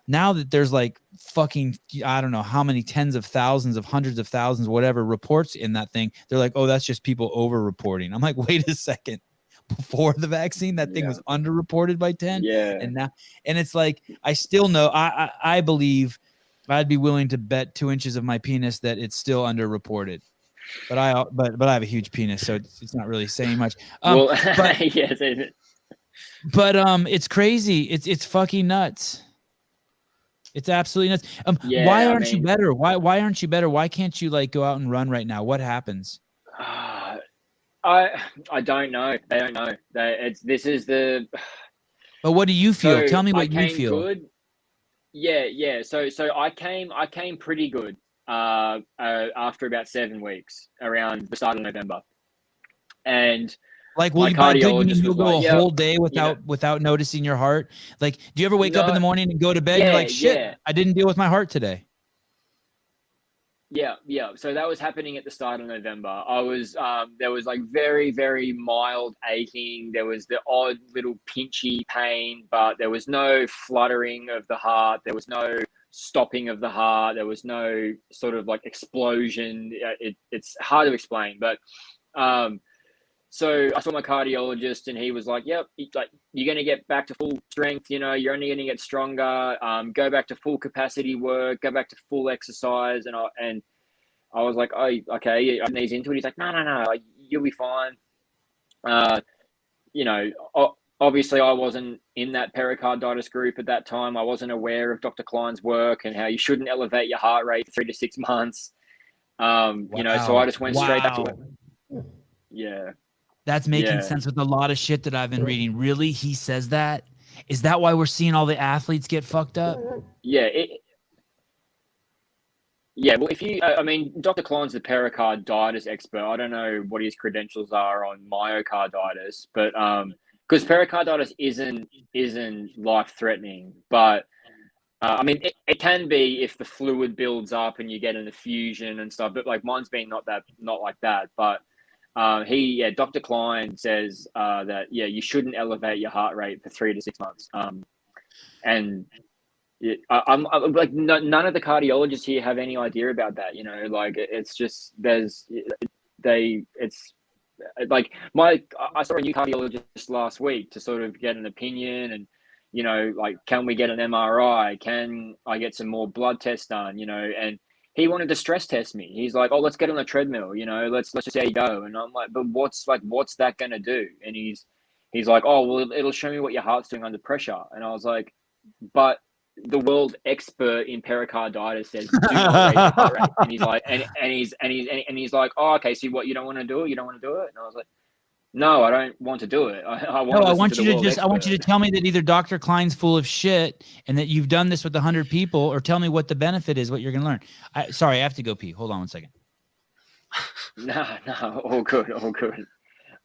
now that there's like fucking, I don't know how many tens of thousands of hundreds of thousands, whatever reports in that thing, they're like, oh, that's just people over reporting. I'm like, wait a second. Before the vaccine, that thing was underreported by 10. And now, and it's like, I still know, I believe I'd be willing to bet 2 inches of my penis that it's still underreported. But I have a huge penis, so it's not really saying much. But it's crazy. It's fucking nuts. It's absolutely nuts. Why aren't you better? Why aren't you better? Why can't you like go out and run right now? What happens? I don't know. They don't know. This is the. But what do you feel? So tell me what you feel. Good. Yeah. So I came pretty good after about 7 weeks, around the start of November, and. Like, will you by good mean you'll go a whole day without noticing your heart? Like, do you ever wake up in the morning and go to bed and you're like, shit, I didn't deal with my heart today? Yeah. So that was happening at the start of November. I was there was like very, very mild aching. There was the odd little pinchy pain, but there was no fluttering of the heart. There was no stopping of the heart. There was no sort of like explosion. It's hard to explain, but so I saw my cardiologist, and he was like, "Yep, like you're going to get back to full strength. You know, you're only going to get stronger. Go back to full capacity work. Go back to full exercise." And I was like, "Oh, okay." I'm easy into it. He's like, "No, like, you'll be fine." You know, obviously, I wasn't in that pericarditis group at that time. I wasn't aware of Dr. Klein's work and how you shouldn't elevate your heart rate for 3 to 6 months. You know, so I just went straight back to it. Yeah. That's making sense with a lot of shit that I've been reading. Really? He says that? Is that why we're seeing all the athletes get fucked up? Yeah. Well, if you, I mean, Dr. Klein's the pericarditis expert. I don't know what his credentials are on myocarditis, but because pericarditis isn't life-threatening, but I mean, it can be if the fluid builds up and you get an effusion and stuff. But like mine's been not like that, but. Dr. Klein says that you shouldn't elevate your heart rate for 3 to 6 months. And I'm like none of the cardiologists here have any idea about that. You know, like it's just it's like I saw a new cardiologist last week to sort of get an opinion and. You know, like, can we get an MRI? Can I get some more blood tests done? You know, and he wanted to stress test me. He's like, "Oh, let's get on the treadmill. You know, let's just see how you go." And I'm like, "But what's that gonna do?" And he's like, "Oh, well, it'll show me what your heart's doing under pressure." And I was like, "But the world expert in pericarditis says do not raise your heart rate." And he's like, and he's like, "Oh, okay. So what? You don't want to do it? You don't want to do it?" And I was like. No, I don't want to do it. I want you to tell me that either Dr. Klein's full of shit and that you've done this with 100 people, or tell me what the benefit is, what you're going to learn. Sorry, I have to go pee. Hold on 1 second. No, all good.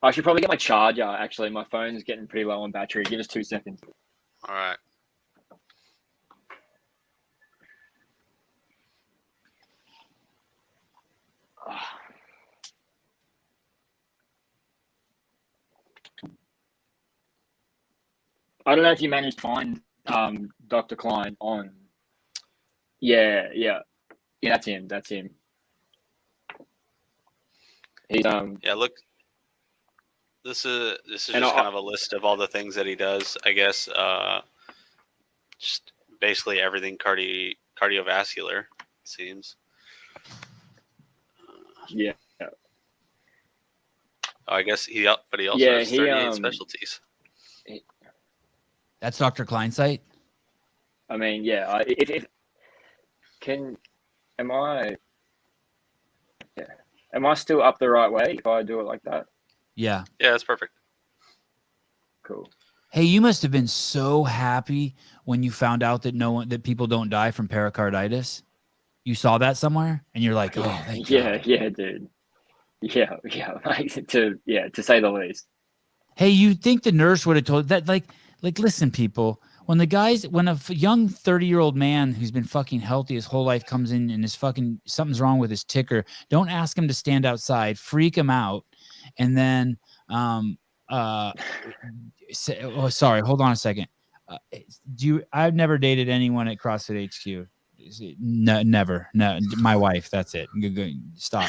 I should probably get my charger. Actually, my phone's getting pretty low on battery. Give us 2 seconds. All right. I don't know if you managed to find Dr. Klein on. Yeah, that's him. He's Yeah, look, this is and just kind of a list of all the things that he does. I guess just basically everything cardiovascular, it seems. yeah. Oh, I guess but he also Yeah, has he 38 specialties. That's Dr. Kleinsight. I mean, yeah. If am I? Yeah, am I still up the right way if I do it like that? Yeah. Yeah, that's perfect. Cool. Hey, you must have been so happy when you found out that people don't die from pericarditis. You saw that somewhere, and you're like, "Oh, thank God." Yeah, dude. Yeah, like, to say the least. Hey, you think the nurse would have told that? Like, listen, people. When a young 30-year-old man who's been fucking healthy his whole life comes in and is fucking something's wrong with his ticker, don't ask him to stand outside, freak him out, and then sorry, hold on a second. I've never dated anyone at CrossFit HQ. No, never. No, my wife. That's it. Stop.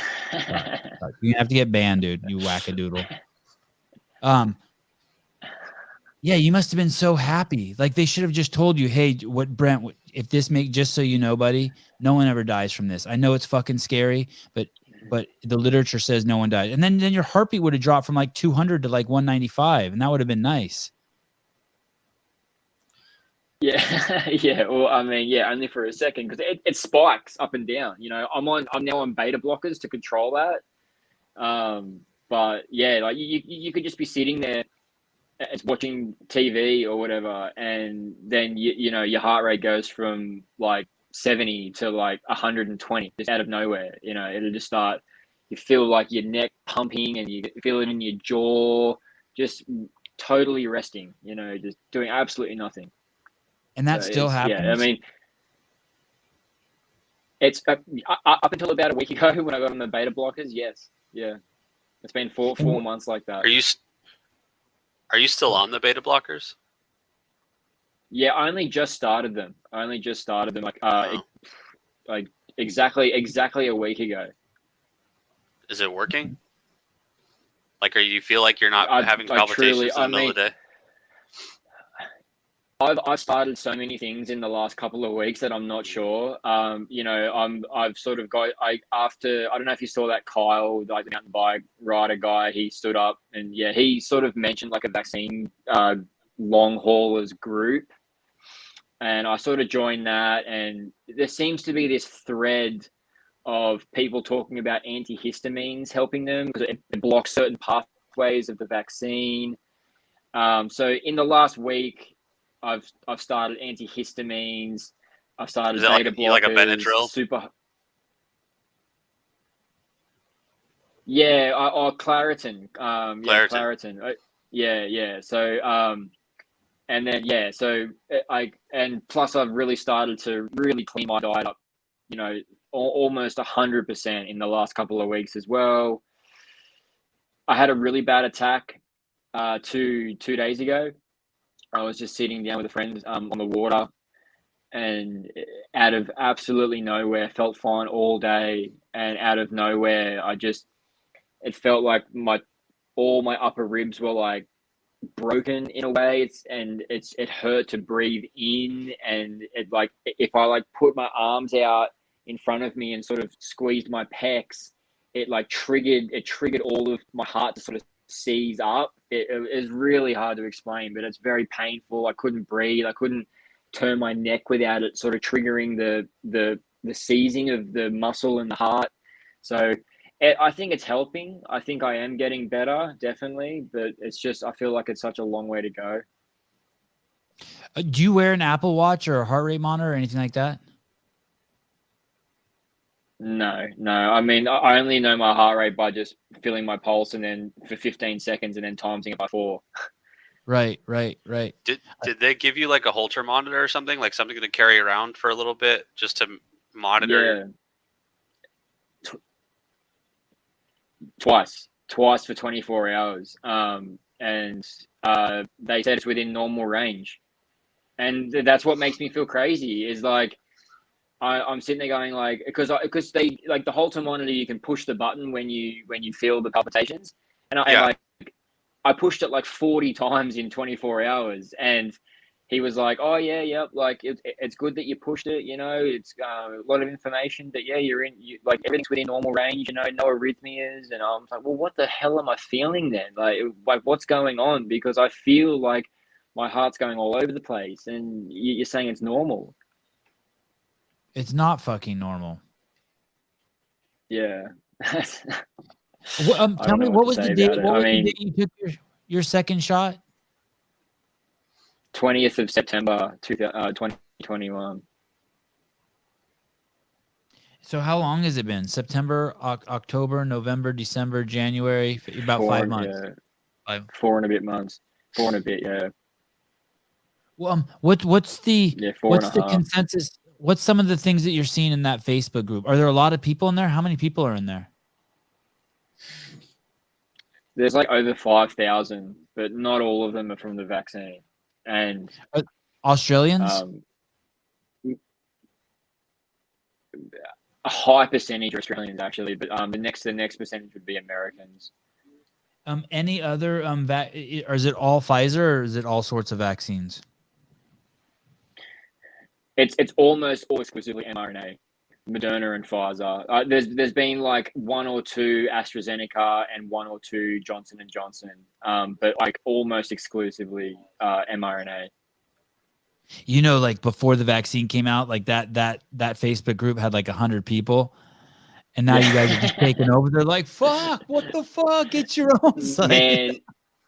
You have to get banned, dude. You wackadoodle. Yeah, you must have been so happy. Like they should have just told you, hey, Brent, if this just so you know, buddy, no one ever dies from this. I know it's fucking scary, but the literature says no one dies. And then your heartbeat would have dropped from like 200 to like 195, and that would have been nice. Yeah, yeah. Well, I mean, yeah, only for a second because it spikes up and down. You know, I'm now on beta blockers to control that. But yeah, like you could just be sitting there as watching TV or whatever, and then you know your heart rate goes from like 70 to like 120 just out of nowhere. You know, it'll just start. You feel like your neck pumping, and you feel it in your jaw, just totally resting. You know, just doing absolutely nothing. And that So still happens. yeah, I mean, it's up until about a week ago when I got on the beta blockers. Yes, yeah, it's been four months like that. Are you still on the beta blockers? Yeah, I only just started them. Like exactly a week ago. Is it working? Like, you feel like you're not having palpitations in the middle of the day? I've started so many things in the last couple of weeks that I'm not sure. You know, I've sort of got I don't know if you saw that Kyle, like the mountain bike rider guy, he stood up and yeah, he sort of mentioned like a vaccine long haulers group. And I sort of joined that, and there seems to be this thread of people talking about antihistamines helping them because it blocks certain pathways of the vaccine. So in the last week, I've started antihistamines. I've started beta blockers. Like a Benadryl? Super. Yeah, or Claritin. Yeah, Claritin. Yeah. So and then yeah, so and plus I've really started to really clean my diet up. You know, almost 100% in the last couple of weeks as well. I had a really bad attack 2 days ago. I was just sitting down with a friend on the water, and out of absolutely nowhere, felt fine all day, and out of nowhere, it felt like all my upper ribs were like broken in a way. It hurt to breathe in, and it like if I like put my arms out in front of me and sort of squeezed my pecs, it triggered all of my heart to sort of seize up. It is really hard to explain, but it's very painful. I couldn't breathe. I couldn't turn my neck without it sort of triggering the seizing of the muscle in the heart. So I think it's helping. I think I am getting better, definitely, but it's just I feel like it's such a long way to go. Do you wear an Apple Watch or a heart rate monitor or anything like that? No. I mean, I only know my heart rate by just feeling my pulse and then for 15 seconds and then timesing it by 4. Right. Did they give you like a Holter monitor or something, like something to carry around for a little bit just to monitor? Yeah. Twice for 24 hours. And they said it's within normal range. And that's what makes me feel crazy is like, I'm sitting there going like, because they like the Holter monitor, you can push the button when you feel the palpitations, and like I pushed it like 40 times in 24 hours, and he was like, "Oh yeah, yep, like it's good that you pushed it. You know, it's a lot of information that you're in, like everything's within normal range. You know, no arrhythmias." And I'm like, "Well, what the hell am I feeling then? Like what's going on? Because I feel like my heart's going all over the place, and you're saying it's normal." It's not fucking normal. Yeah. Well, I tell don't me, know what what to was the say date? about it. What I was the mean, date you took your second shot? 20th of September, 2021. So how long has it been? September, October, November, December, January, about 5 months. Yeah, Five. 4 and a bit months. 4 and a bit, yeah. Well, what's the Yeah, four and a half. consensus? What's some of the things that you're seeing in that Facebook group? Are there a lot of people in there? How many people are in there? There's like over 5,000, but not all of them are from the vaccine. And Australians? um, a high percentage are Australians actually, but the next percentage would be Americans. Any other or is it all Pfizer or is it all sorts of vaccines? It's almost all exclusively mRNA, Moderna and Pfizer. There's been like one or two AstraZeneca and one or two Johnson and Johnson, but like almost exclusively mRNA. You know, like before the vaccine came out, like that Facebook group had like 100 people, and now you guys are just Yeah. taking over. They're like, "Fuck, what the fuck? Get your own site." Man,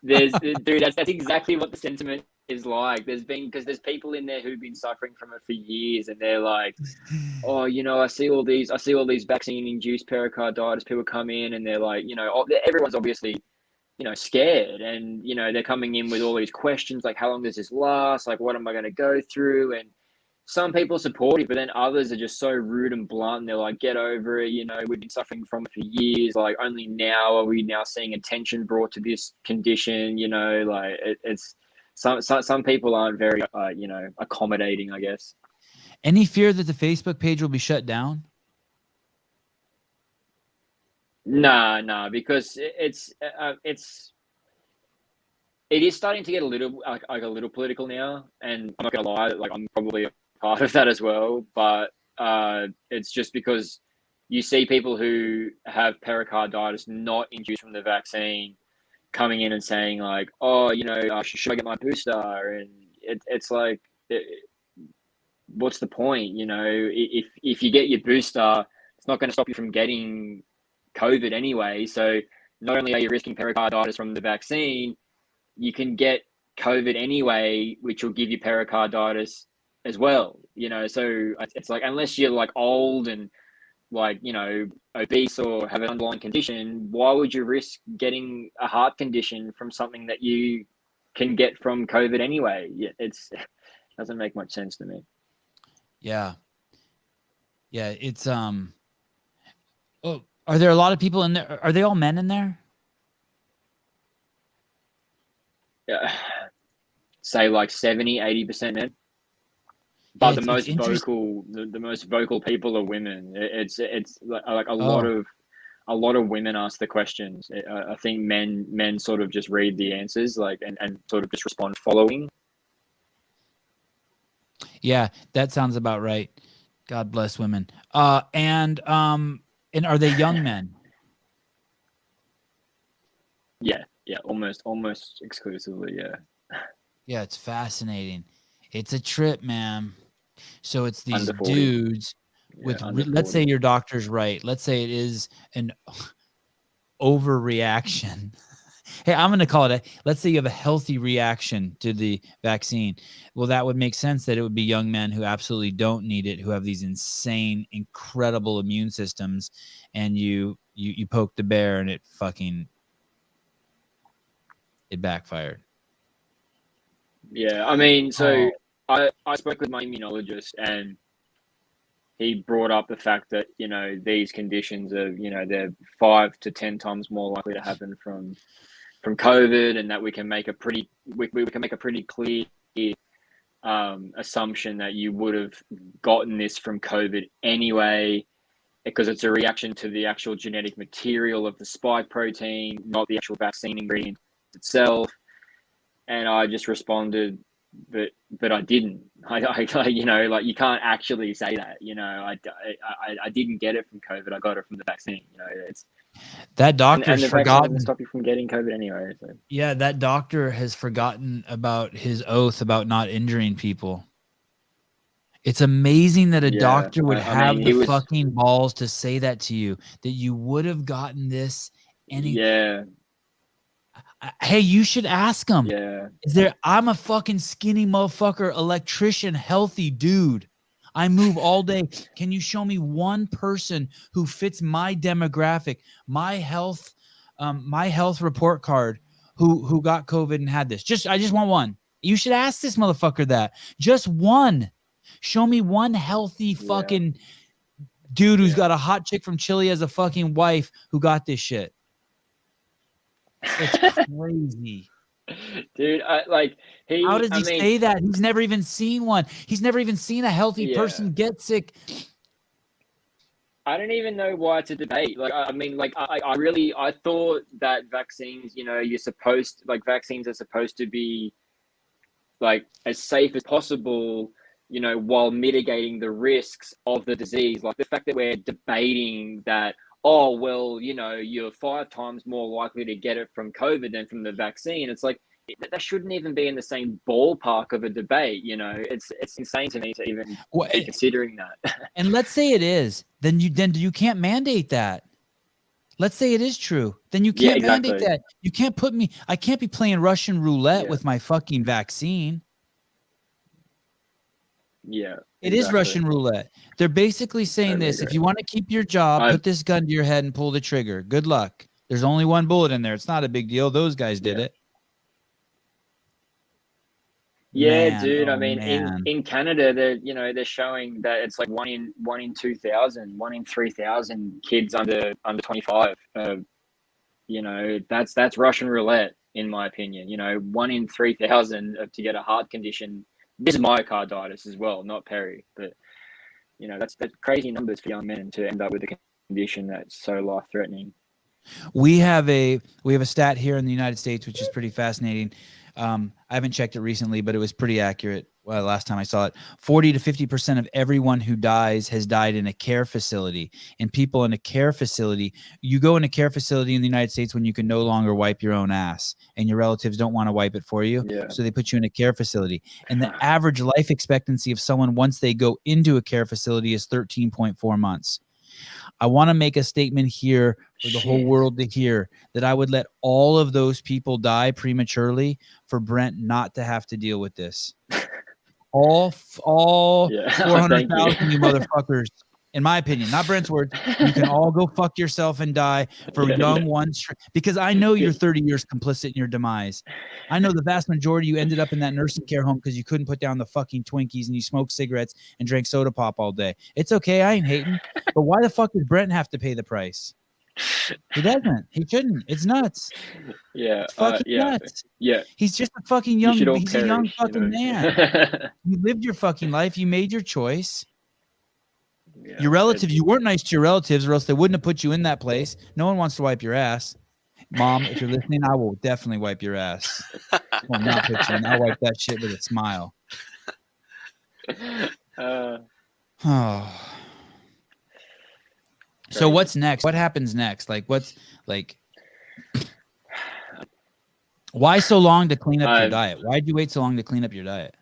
that's exactly what the sentiment is like. Because there's people in there who've been suffering from it for years, and they're like, "Oh, I see all these vaccine-induced pericarditis. People come in, and they're like, everyone's obviously, scared, and they're coming in with all these questions like, how long does this last? Like, what am I going to go through?" And some people are supportive, but then others are just so rude and blunt. And they're like, "Get over it. We've been suffering from it for years. Like, only now are we now seeing attention brought to this condition." Like it's some people aren't very, accommodating, I guess. Any fear that the Facebook page will be shut down? Nah, because it is starting to get a little like a little political now, and I'm not gonna lie, like I'm probably a part of that as well. But it's just because you see people who have pericarditis not induced from the vaccine coming in and saying like, "Oh, should I get my booster?" And it's like, what's the point? If you get your booster, it's not going to stop you from getting COVID anyway. So not only are you risking pericarditis from the vaccine, you can get COVID anyway, which will give you pericarditis as well. So it's like, unless you're like old and like, obese or have an underlying condition, why would you risk getting a heart condition from something that you can get from COVID anyway? It doesn't make much sense to me. Yeah. It's Oh, are there a lot of people in there? Are they all men in there? Yeah. Say like 70-80% men. But the most vocal people are women. It's like a lot of women ask the questions. I think men sort of just read the answers, like, and sort of just respond following. Yeah, that sounds about right. God bless women. And are they young men? Yeah, almost exclusively. Yeah. Yeah, it's fascinating. It's a trip, man. So it's these Under 40. dudes with, let's say your doctor's right. Let's say it is an overreaction. Hey, I'm going to call it let's say you have a healthy reaction to the vaccine. Well, that would make sense that it would be young men who absolutely don't need it, who have these insane, incredible immune systems, and you poke the bear and it backfired. Yeah, I mean, so I spoke with my immunologist, and he brought up the fact that these conditions are they're 5 to 10 times more likely to happen from COVID, and that we can make a pretty clear assumption that you would have gotten this from COVID anyway, because it's a reaction to the actual genetic material of the spike protein, not the actual vaccine ingredient itself. And I just responded, but I didn't. I you know, like, you can't actually say that. You know, I didn't get it from COVID. I got it from the vaccine. You know, it's That doctor's and the vaccine forgotten. doesn't stop you from getting COVID anyway. So. Yeah, that doctor has forgotten about his oath about not injuring people. It's amazing that a doctor would have the fucking balls to say that to you, that you would have gotten this Yeah. Hey, you should ask him. Yeah. I'm a fucking skinny motherfucker, electrician, healthy dude. I move all day. Can you show me one person who fits my demographic, my health report card, who got COVID and had this? I just want one. You should ask this motherfucker that. Just one. Show me one healthy fucking dude who's got a hot chick from Chile as a fucking wife who got this shit. It's crazy. Dude, how does he say that? He's never even seen one. He's never even seen a healthy person get sick. I don't even know why it's a debate. I thought that vaccines, you know, vaccines are supposed to be like as safe as possible, you know, while mitigating the risks of the disease. Like the fact that we're debating that, oh, well, you know, you're 5 times more likely to get it from COVID than from the vaccine. It's like, that shouldn't even be in the same ballpark of a debate. You know, it's insane to me to even be considering that. And let's say it is, then you can't mandate that. Let's say it is true. Then you can't mandate that. You can't I can't be playing Russian roulette with my fucking vaccine. Yeah. It is Russian roulette. They're basically saying this. If you want to keep your job, put this gun to your head and pull the trigger. Good luck. There's only one bullet in there. It's not a big deal. Those guys did it. Yeah, man, dude. I mean, in Canada, they're showing that it's like 1 in 2,000, 1 in 3,000 kids under 25. You know, that's Russian roulette, in my opinion. You know, 1 in 3,000 to get a heart condition. This is myocarditis as well, not peri. But you know, that's crazy numbers for young men to end up with a condition that's so life-threatening. We have a stat here in the United States, which is pretty fascinating. I haven't checked it recently, but it was pretty accurate. Well, last time I saw it, 40 to 50% of everyone who dies has died in a care facility. And people in a care facility, you go in a care facility in the United States when you can no longer wipe your own ass and your relatives don't want to wipe it for you. Yeah. So they put you in a care facility. And the average life expectancy of someone once they go into a care facility is 13.4 months. I want to make a statement here for the whole world to hear that I would let all of those people die prematurely for Brent not to have to deal with this. All 400,000 you motherfuckers, in my opinion, not Brent's words, you can all go fuck yourself and die for young ones, because I know you're 30 years complicit in your demise. I know the vast majority you ended up in that nursing care home because you couldn't put down the fucking Twinkies and you smoked cigarettes and drank soda pop all day. It's okay, I ain't hating, but why the fuck does Brent have to pay the price? He doesn't. He shouldn't. It's nuts. Yeah. It's fucking nuts. Yeah. He's just a fucking young. He's a young fucking man. You lived your fucking life. You made your choice. Yeah, your relatives. You weren't nice to your relatives, or else they wouldn't have put you in that place. No one wants to wipe your ass. Mom, if you're listening, I will definitely wipe your ass. Well, not put you in. I'll wipe that shit with a smile. Oh. So what's next? What happens next? Like, why so long to clean up your diet? Why'd you wait so long to clean up your diet?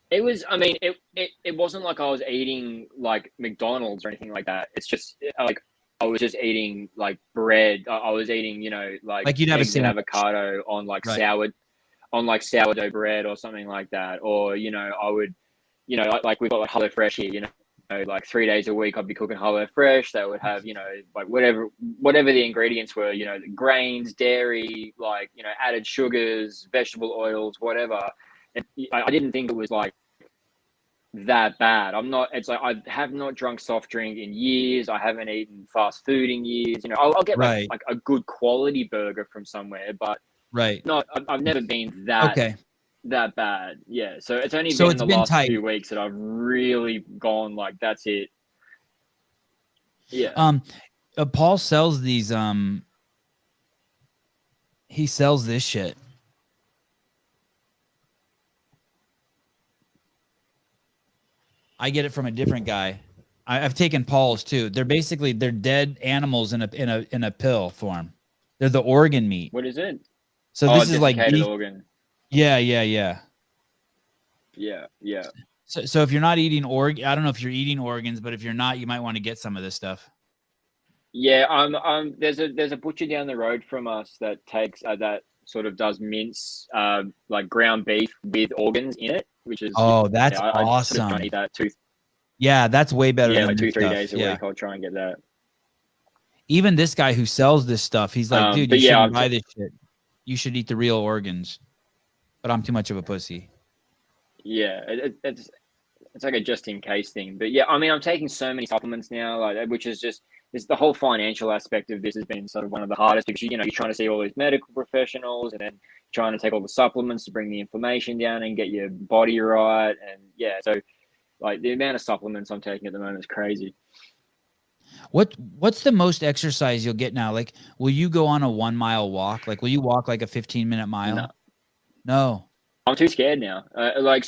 It was, I mean, it wasn't like I was eating like McDonald's or anything like that. It's just like I was just eating like bread. I was eating, you know, like you'd have eggs and avocado on like sourdough bread or something like that. Or, you know, I would, you know, like we've got like Hello Fresh here, you know, like 3 days a week I'd be cooking Hello Fresh. They would have, you know, like whatever the ingredients were, you know, the grains, dairy, like, you know, added sugars, vegetable oils, whatever. And I didn't think it was like that bad. It's like I have not drunk soft drink in years. I haven't eaten fast food in years. You know, I'll get like a good quality burger from somewhere, but I've never been that that bad. Yeah. So it's only So been it's the been last tight. 2 weeks that I've really gone like, that's it. Yeah. Paul sells these. He sells this shit. I get it from a different guy. I've taken Paul's too. They're dead animals in a pill form. They're the organ meat. What is it? So Oh, this is like desiccated beef. organ. Yeah. Yeah. So if you're not eating I don't know if you're eating organs, but if you're not, you might want to get some of this stuff. Yeah. There's a butcher down the road from us that takes that sort of does mince, like ground beef with organs in it, which is Oh, that's I sort of try awesome. and eat that Yeah, that's way better than like this 2-3 stuff. days a Yeah. week. I'll try and get that. Even this guy who sells this stuff, he's like, dude, But you yeah, shouldn't buy this shit. You should eat the real organs. But I'm too much of a pussy. Yeah, it's like a just in case thing. But yeah, I mean, I'm taking so many supplements now, like, which is just the whole financial aspect of this has been sort of one of the hardest, because you're trying to see all these medical professionals and then trying to take all the supplements to bring the inflammation down and get your body right. And yeah, so like the amount of supplements I'm taking at the moment is crazy. What's the most exercise you'll get now? Like, will you go on a 1 mile walk? Like, will you walk like a 15-minute mile? No. I'm too scared now. Like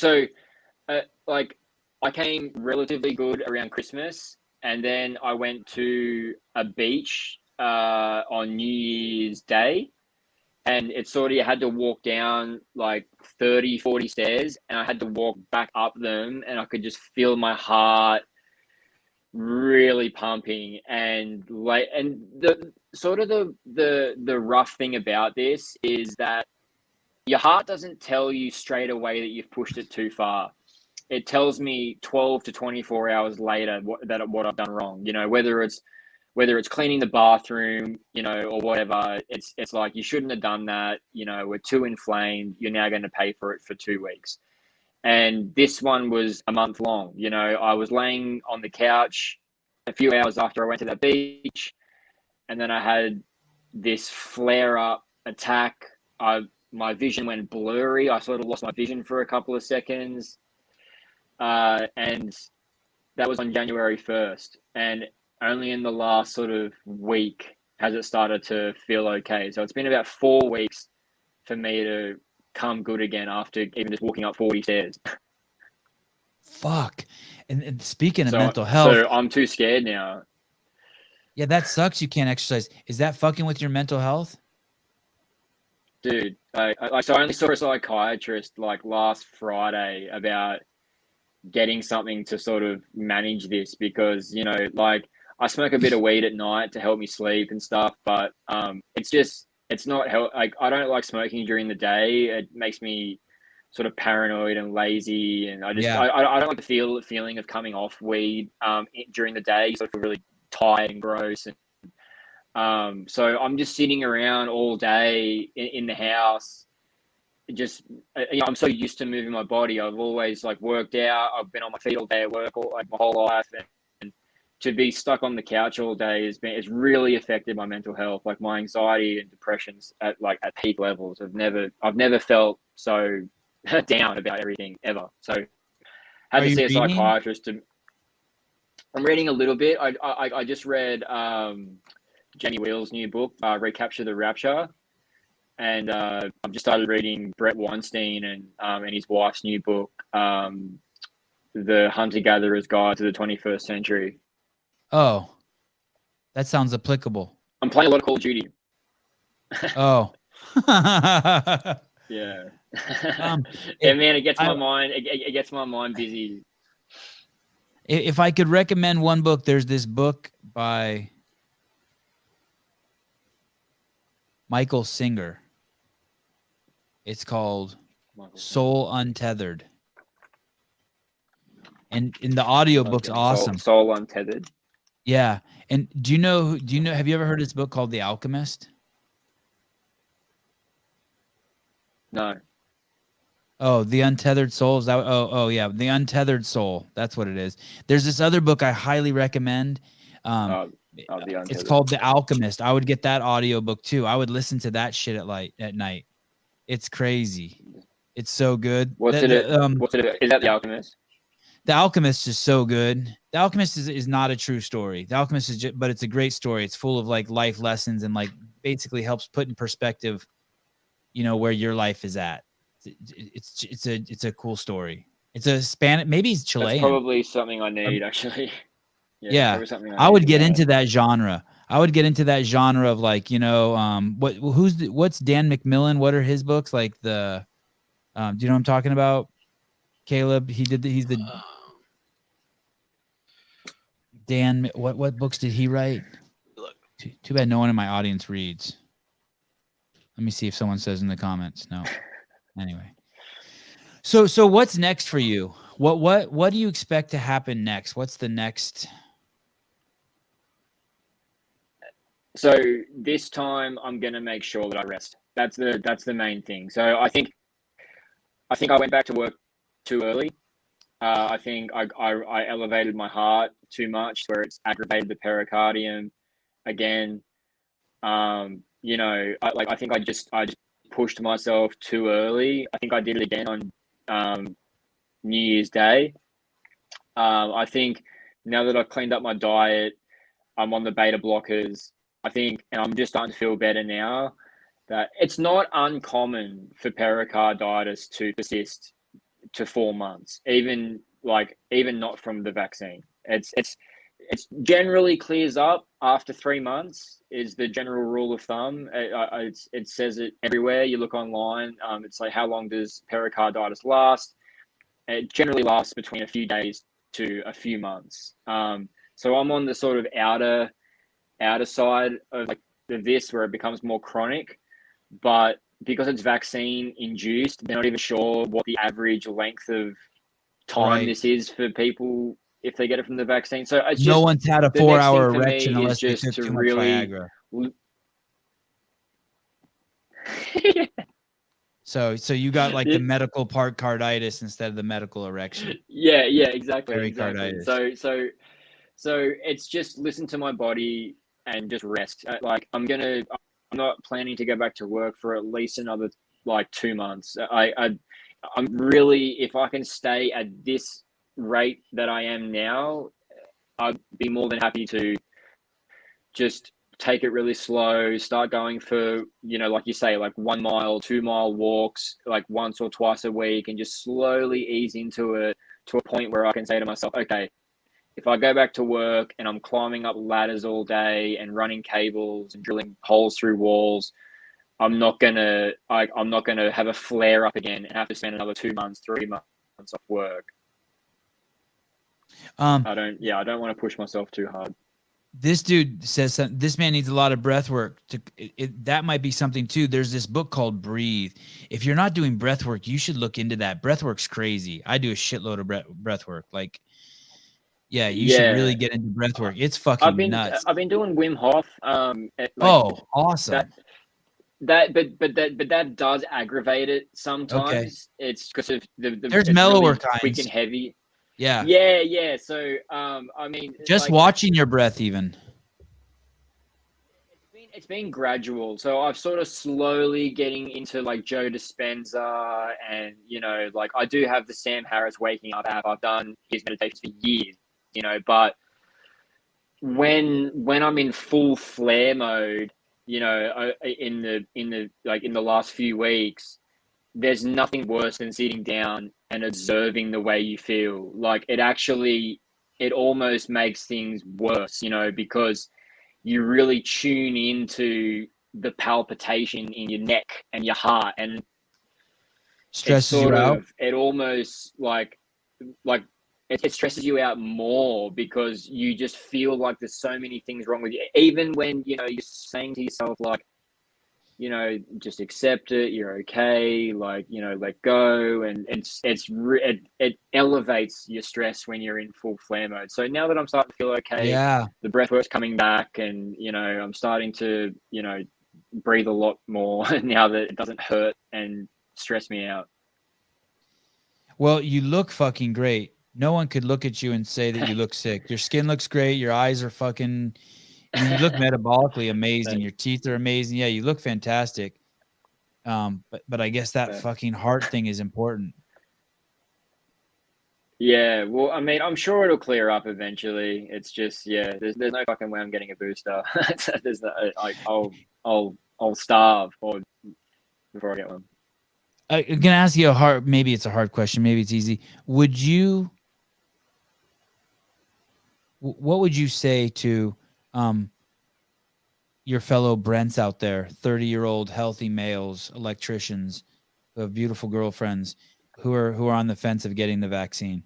I came relatively good around Christmas, and then I went to a beach on New Year's Day, and it sort of, you had to walk down like 30, 40 stairs, and I had to walk back up them, and I could just feel my heart really pumping. And the sort of the rough thing about this is that your heart doesn't tell you straight away that you've pushed it too far. It tells me 12 to 24 hours later what I've done wrong. Whether it's cleaning the bathroom, or whatever. It's like, you shouldn't have done that. We're too inflamed. You're now going to pay for it for 2 weeks. And this one was a month long. I was laying on the couch a few hours after I went to that beach, and then I had this flare up attack. My vision went blurry. I sort of lost my vision for a couple of seconds. And that was on January 1st. And only in the last sort of week has it started to feel okay. So it's been about 4 weeks for me to come good again after even just walking up 40 stairs. Fuck. And speaking of mental health. So I'm too scared now. Yeah, that sucks. You can't exercise. Is that fucking with your mental health? Dude, so I only saw a psychiatrist like last Friday about getting something to sort of manage this, because like, I smoke a bit of weed at night to help me sleep and stuff, but it's not like, I don't like smoking during the day. It makes me sort of paranoid and lazy, and I don't like the feeling of coming off weed during the day. So I feel really tired and gross. And so I'm just sitting around all day in the house. I'm so used to moving my body. I've always like worked out. I've been on my feet all day at work, like my whole life, and to be stuck on the couch all day it's really affected my mental health. Like, my anxiety and depression's at peak levels. I've never felt so down about everything ever. So had to see a psychiatrist. I'm reading a little bit. I just read Jamie Wheal's new book, Recapture the Rapture. And I've just started reading Brent Weinstein and his wife's new book, The Hunter-Gatherer's Guide to the 21st Century. Oh, that sounds applicable. I'm playing a lot of Call of Duty. Oh. Yeah. Yeah, man, it gets my mind. It gets my mind busy. If I could recommend one book, there's this book by Michael Singer. It's called Soul Untethered. And in the audiobook's awesome. Soul Untethered. Yeah. And have you ever heard of this book called The Alchemist? No. Oh, The Untethered Soul. Is that? Oh, yeah. The Untethered Soul. That's what it is. There's this other book I highly recommend. It's called The Alchemist. I would get that audiobook too. I would listen to that shit at night. It's crazy. It's so good. What's it? What's it? Is that The Alchemist? The Alchemist is so good. The Alchemist is not a true story. The Alchemist is but it's a great story. It's full of like life lessons and like basically helps put in perspective, you know, where your life is at. It's a cool story. It's a Spanish, maybe it's Chilean. That's probably something I need actually. Yeah. I would get into that genre. I would get into that genre of like, you know, what's Dan McMillan? What are his books? Like do you know what I'm talking about? Caleb, he's the Dan. What books did he write? Look. Too bad no one in my audience reads. Let me see if someone says in the comments. No. Anyway. So what's next for you? What do you expect to happen next? What's the next? So this time I'm gonna make sure that I rest. That's the main thing. So I think I went back to work too early. I think I elevated my heart too much, where it's aggravated the pericardium again. You know, I think I just pushed myself too early. I think I did it again on New Year's Day. I think now that I've cleaned up my diet, I'm on the beta blockers. I think, and I'm just starting to feel better now, that it's not uncommon for pericarditis to persist to 4 months, even not from the vaccine. It's generally clears up after 3 months is the general rule of thumb. It says it everywhere. You look online. It's like, how long does pericarditis last? It generally lasts between a few days to a few months. So I'm on the sort of outer side of like this, where it becomes more chronic, but because it's vaccine induced, they're not even sure what the average length of time this is for people if they get it from the vaccine. So it's no just, one's had a the 4-hour next thing for erection me unless is they just took to too much really Viagra. So you got like the medical carditis instead of the medical erection. Yeah, exactly. Pericarditis. So it's just listen to my body and just rest. Like I'm not planning to go back to work for at least another like 2 months. I'm really, if I can stay at this rate that I am now, I'd be more than happy to just take it really slow, start going for, you know, like you say, like 1 mile, 2 mile walks, like once or twice a week, and just slowly ease into it to a point where I can say to myself, okay, if I go back to work and I'm climbing up ladders all day and running cables and drilling holes through walls, I'm not gonna have a flare up again and have to spend another 2 months, 3 months off work. I don't want to push myself too hard. This dude says this man needs a lot of breath work. That might be something too. There's this book called Breathe. If you're not doing breath work, you should look into that. Breath work's crazy. I do a shitload of breath work. Like, yeah, you should really get into breath work. It's fucking nuts. I've been doing Wim Hof. Awesome. That does aggravate it sometimes. Okay. It's because of there's mellower kinds, quick and heavy. Yeah. So I mean, just like, watching your breath, even it's been gradual. So I've sort of slowly getting into like Joe Dispenza, and you know, like I do have the Sam Harris Waking Up app. I've done his meditations for years, you know, but when I'm in full flare mode, you know, in the last few weeks, there's nothing worse than sitting down and observing the way you feel. Like it almost makes things worse, you know, because you really tune into the palpitation in your neck and your heart, and stresses you out. It almost like it stresses you out more, because you just feel like there's so many things wrong with you. Even when, you know, you're saying to yourself, like, you know, just accept it, you're okay, like, you know, let go. And it elevates your stress when you're in full flare mode. So now that I'm starting to feel okay, the breath work's coming back, and, you know, I'm starting to, you know, breathe a lot more now that it doesn't hurt and stress me out. Well, you look fucking great. No one could look at you and say that you look sick. Your skin looks great. Your eyes are fucking, I mean, you look metabolically amazing. Your teeth are amazing. Yeah, you look fantastic. But I guess that Yeah. fucking heart thing is important. Yeah, well, I mean, I'm sure it'll clear up eventually. It's just, yeah, there's no fucking way I'm getting a booster. There's no, like, I'll starve or before I get one. I'm gonna ask you a hard. Maybe it's a hard question. Maybe it's easy. Would you? What would you say to your fellow Brents out there, 30-year-old healthy males, electricians who have beautiful girlfriends, who are on the fence of getting the vaccine?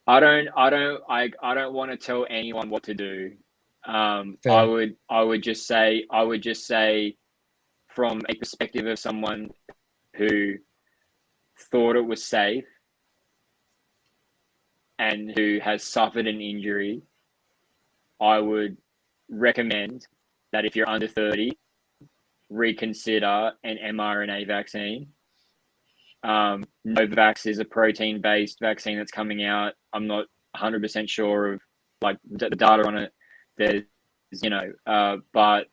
I don't want to tell anyone what to do. Fair. I would just say from a perspective of someone who thought it was safe and who has suffered an injury, I would recommend that if you're under 30, reconsider an mRNA vaccine. Novavax is a protein-based vaccine that's coming out. I'm not 100% sure of like the data on it. There's, but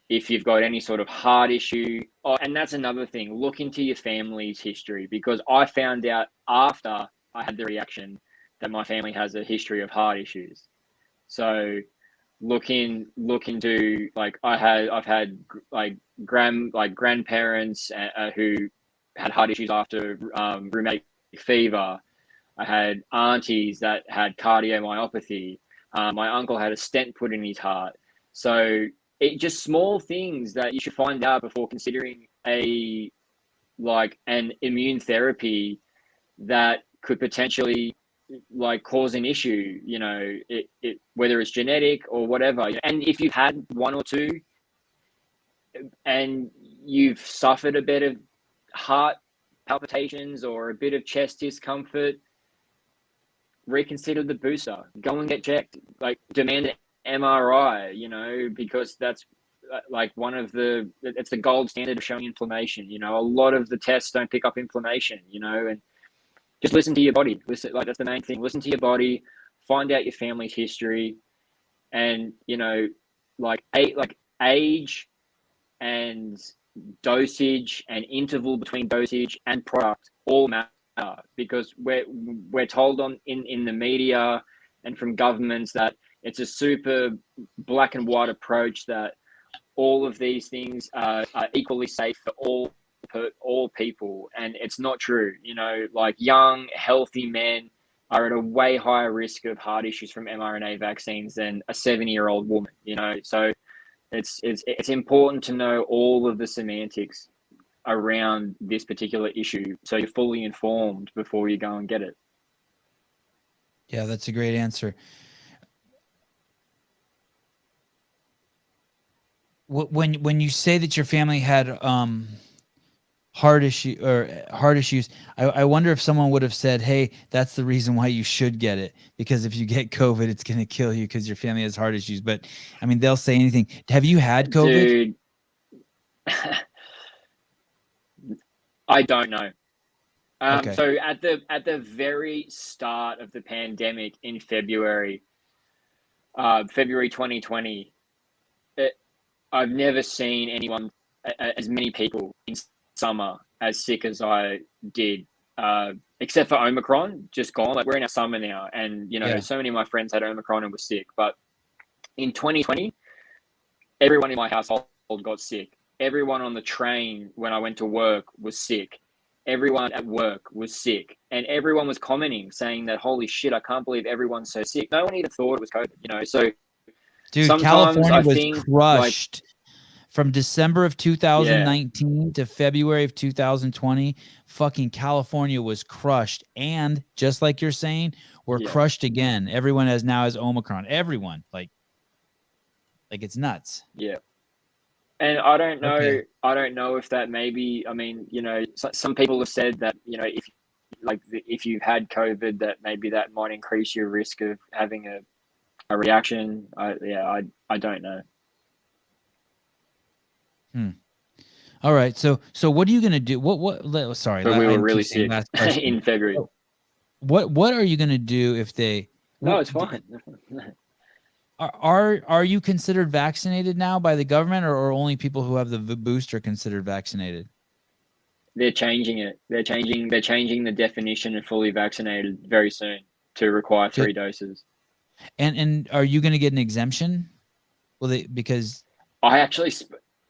if you've got any sort of heart issue, and that's another thing, look into your family's history, because I found out after I had the reaction that my family has a history of heart issues. So look into, like, I've had like grandparents who had heart issues after rheumatic fever. I had aunties that had cardiomyopathy. My uncle had a stent put in his heart. So it just small things that you should find out before considering an immune therapy that could potentially like cause an issue, it whether it's genetic or whatever. And if you've had one or two and you've suffered a bit of heart palpitations or a bit of chest discomfort, reconsider the booster. Go and get checked. Like, demand an MRI, because that's like it's the gold standard of showing inflammation. A lot of the tests don't pick up inflammation, and just listen to your body. Listen, like, that's the main thing. Listen to your body, find out your family's history, and age and dosage and interval between dosage and product all matter, because we're told in the media and from governments that it's a super black and white approach, that all of these things are equally safe for all people, and it's not true. Like, young healthy men are at a way higher risk of heart issues from mRNA vaccines than a 70-year-old woman. So it's important to know all of the semantics around this particular issue, so you're fully informed before you go and get it. Yeah, that's a great answer. When you say that your family had heart issues, I wonder if someone would have said, hey, that's the reason why you should get it, because if you get COVID, it's going to kill you because your family has heart issues. But I mean, they'll say anything. Have you had COVID? Dude, I don't know. Okay. So at the very start of the pandemic in February 2020, I've never seen anyone, as many people in summer as sick as I did, except for Omicron, just gone. Like, we're in our summer now, and so many of my friends had Omicron and were sick. But in 2020, everyone in my household got sick. Everyone on the train when I went to work was sick. Everyone at work was sick, and everyone was commenting, saying that, holy shit, I can't believe everyone's so sick. No one even thought it was COVID, so dude, California was crushed from December of 2019 to February of 2020. Fucking California was crushed, and just like you're saying, we're crushed again. Everyone now has Omicron. Everyone, like it's nuts. Yeah. And I don't know. Okay. I don't know if that maybe. I mean, some people have said that if you've had COVID, that maybe that might increase your risk of having a reaction. I don't know. All right. So what are you gonna do? Sorry, but we were really sick in February. What are you gonna do if they No, it's fine. Are you considered vaccinated now by the government, or only people who have the booster considered vaccinated? They're changing it. They're changing the definition of fully vaccinated very soon to require 3 doses. And are you going to get an exemption? Well, because I actually,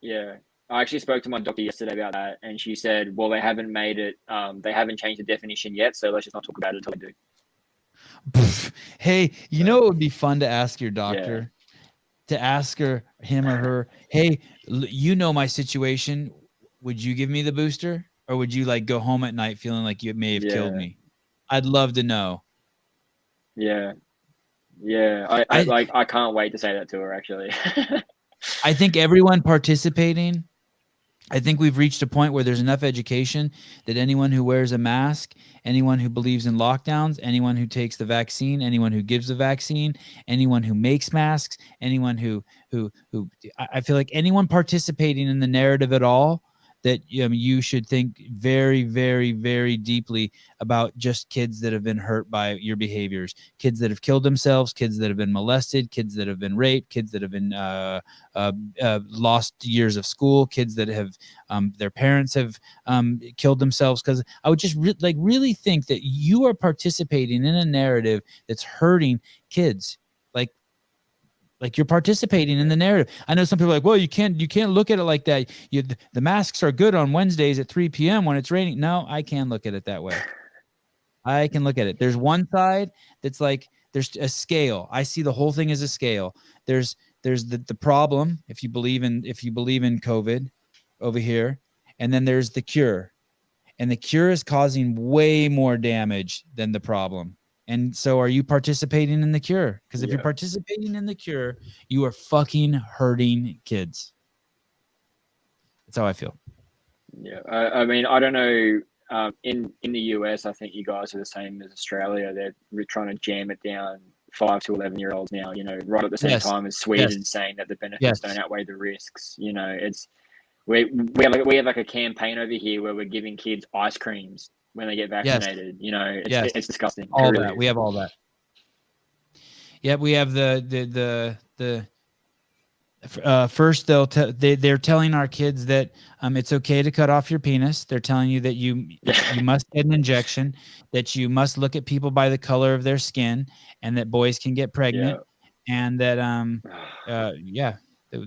I actually spoke to my doctor yesterday about that, and she said, "Well, they haven't made it. They haven't changed the definition yet, so let's just not talk about it until they do." Hey, you know, it would be fun to ask your doctor, to ask him or her, hey, you know my situation. Would you give me the booster, or would you like go home at night feeling like you may have killed me? I'd love to know. Yeah. I can't wait to say that to her. Actually, I think everyone participating, I think we've reached a point where there's enough education that anyone who wears a mask, anyone who believes in lockdowns, anyone who takes the vaccine, anyone who gives the vaccine, anyone who makes masks, anyone who I feel like anyone participating in the narrative at all, that you should think very, very, very deeply about just kids that have been hurt by your behaviors, kids that have killed themselves, kids that have been molested, kids that have been raped, kids that have been lost years of school, kids that have their parents have killed themselves. Because I would just really think that you are participating in a narrative that's hurting kids. Like you're participating in the narrative. I know some people are like, well, you can't look at it like that. The masks are good on Wednesdays at 3 p.m. when it's raining. No, I can look at it that way. I can look at it. There's one side that's like, there's a scale. I see the whole thing as a scale. There's the problem, if you believe in COVID over here, and then there's the cure. And the cure is causing way more damage than the problem. And so are you participating in the cure? Because if you're participating in the cure, you are fucking hurting kids. That's how I feel. Yeah. I mean, I don't know. In the US, I think you guys are the same as Australia. We're trying to jam it down 5 to 11-year-olds now, right at the same time as Sweden, saying that the benefits don't outweigh the risks. It's we have like a campaign over here where we're giving kids ice creams when they get vaccinated. It's disgusting. All that. We have all that. Yeah, we have the first they're telling our kids that it's okay to cut off your penis. They're telling you that you must get an injection, that you must look at people by the color of their skin, and that boys can get pregnant, and that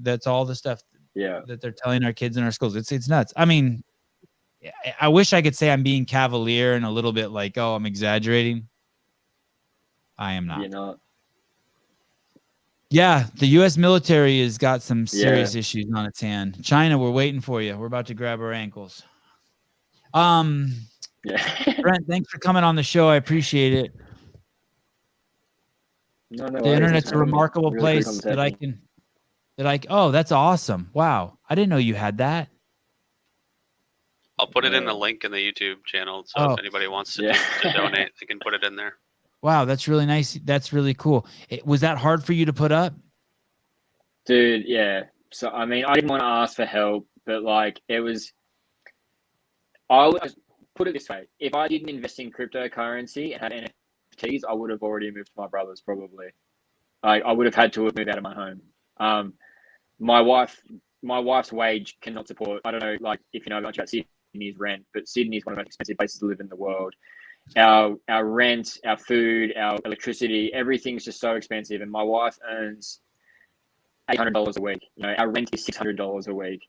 that's all the stuff that they're telling our kids in our schools. It's nuts. I mean, I wish I could say I'm being cavalier and a little bit like, oh, I'm exaggerating. I am not. You're not. Yeah, the U.S. military has got some serious issues on its hand. China, we're waiting for you. We're about to grab our ankles. Brent, thanks for coming on the show. I appreciate it. No, the internet's a remarkable place oh, that's awesome. Wow. I didn't know you had that. I'll put it in the link in the YouTube channel. So if anybody wants to donate, they can put it in there. Wow, that's really nice. That's really cool. Was that hard for you to put up? Dude, yeah. So, I mean, I didn't want to ask for help, but I put it this way. If I didn't invest in cryptocurrency and had NFTs, I would have already moved to my brother's probably. I would have had to have moved out of my home. My wife's wage cannot support, I don't know, if you know much about Sydney's rent, but Sydney's one of the most expensive places to live in the world. Our rent, our food, our electricity, everything's just so expensive. And my wife earns $800 a week. Our rent is $600 a week.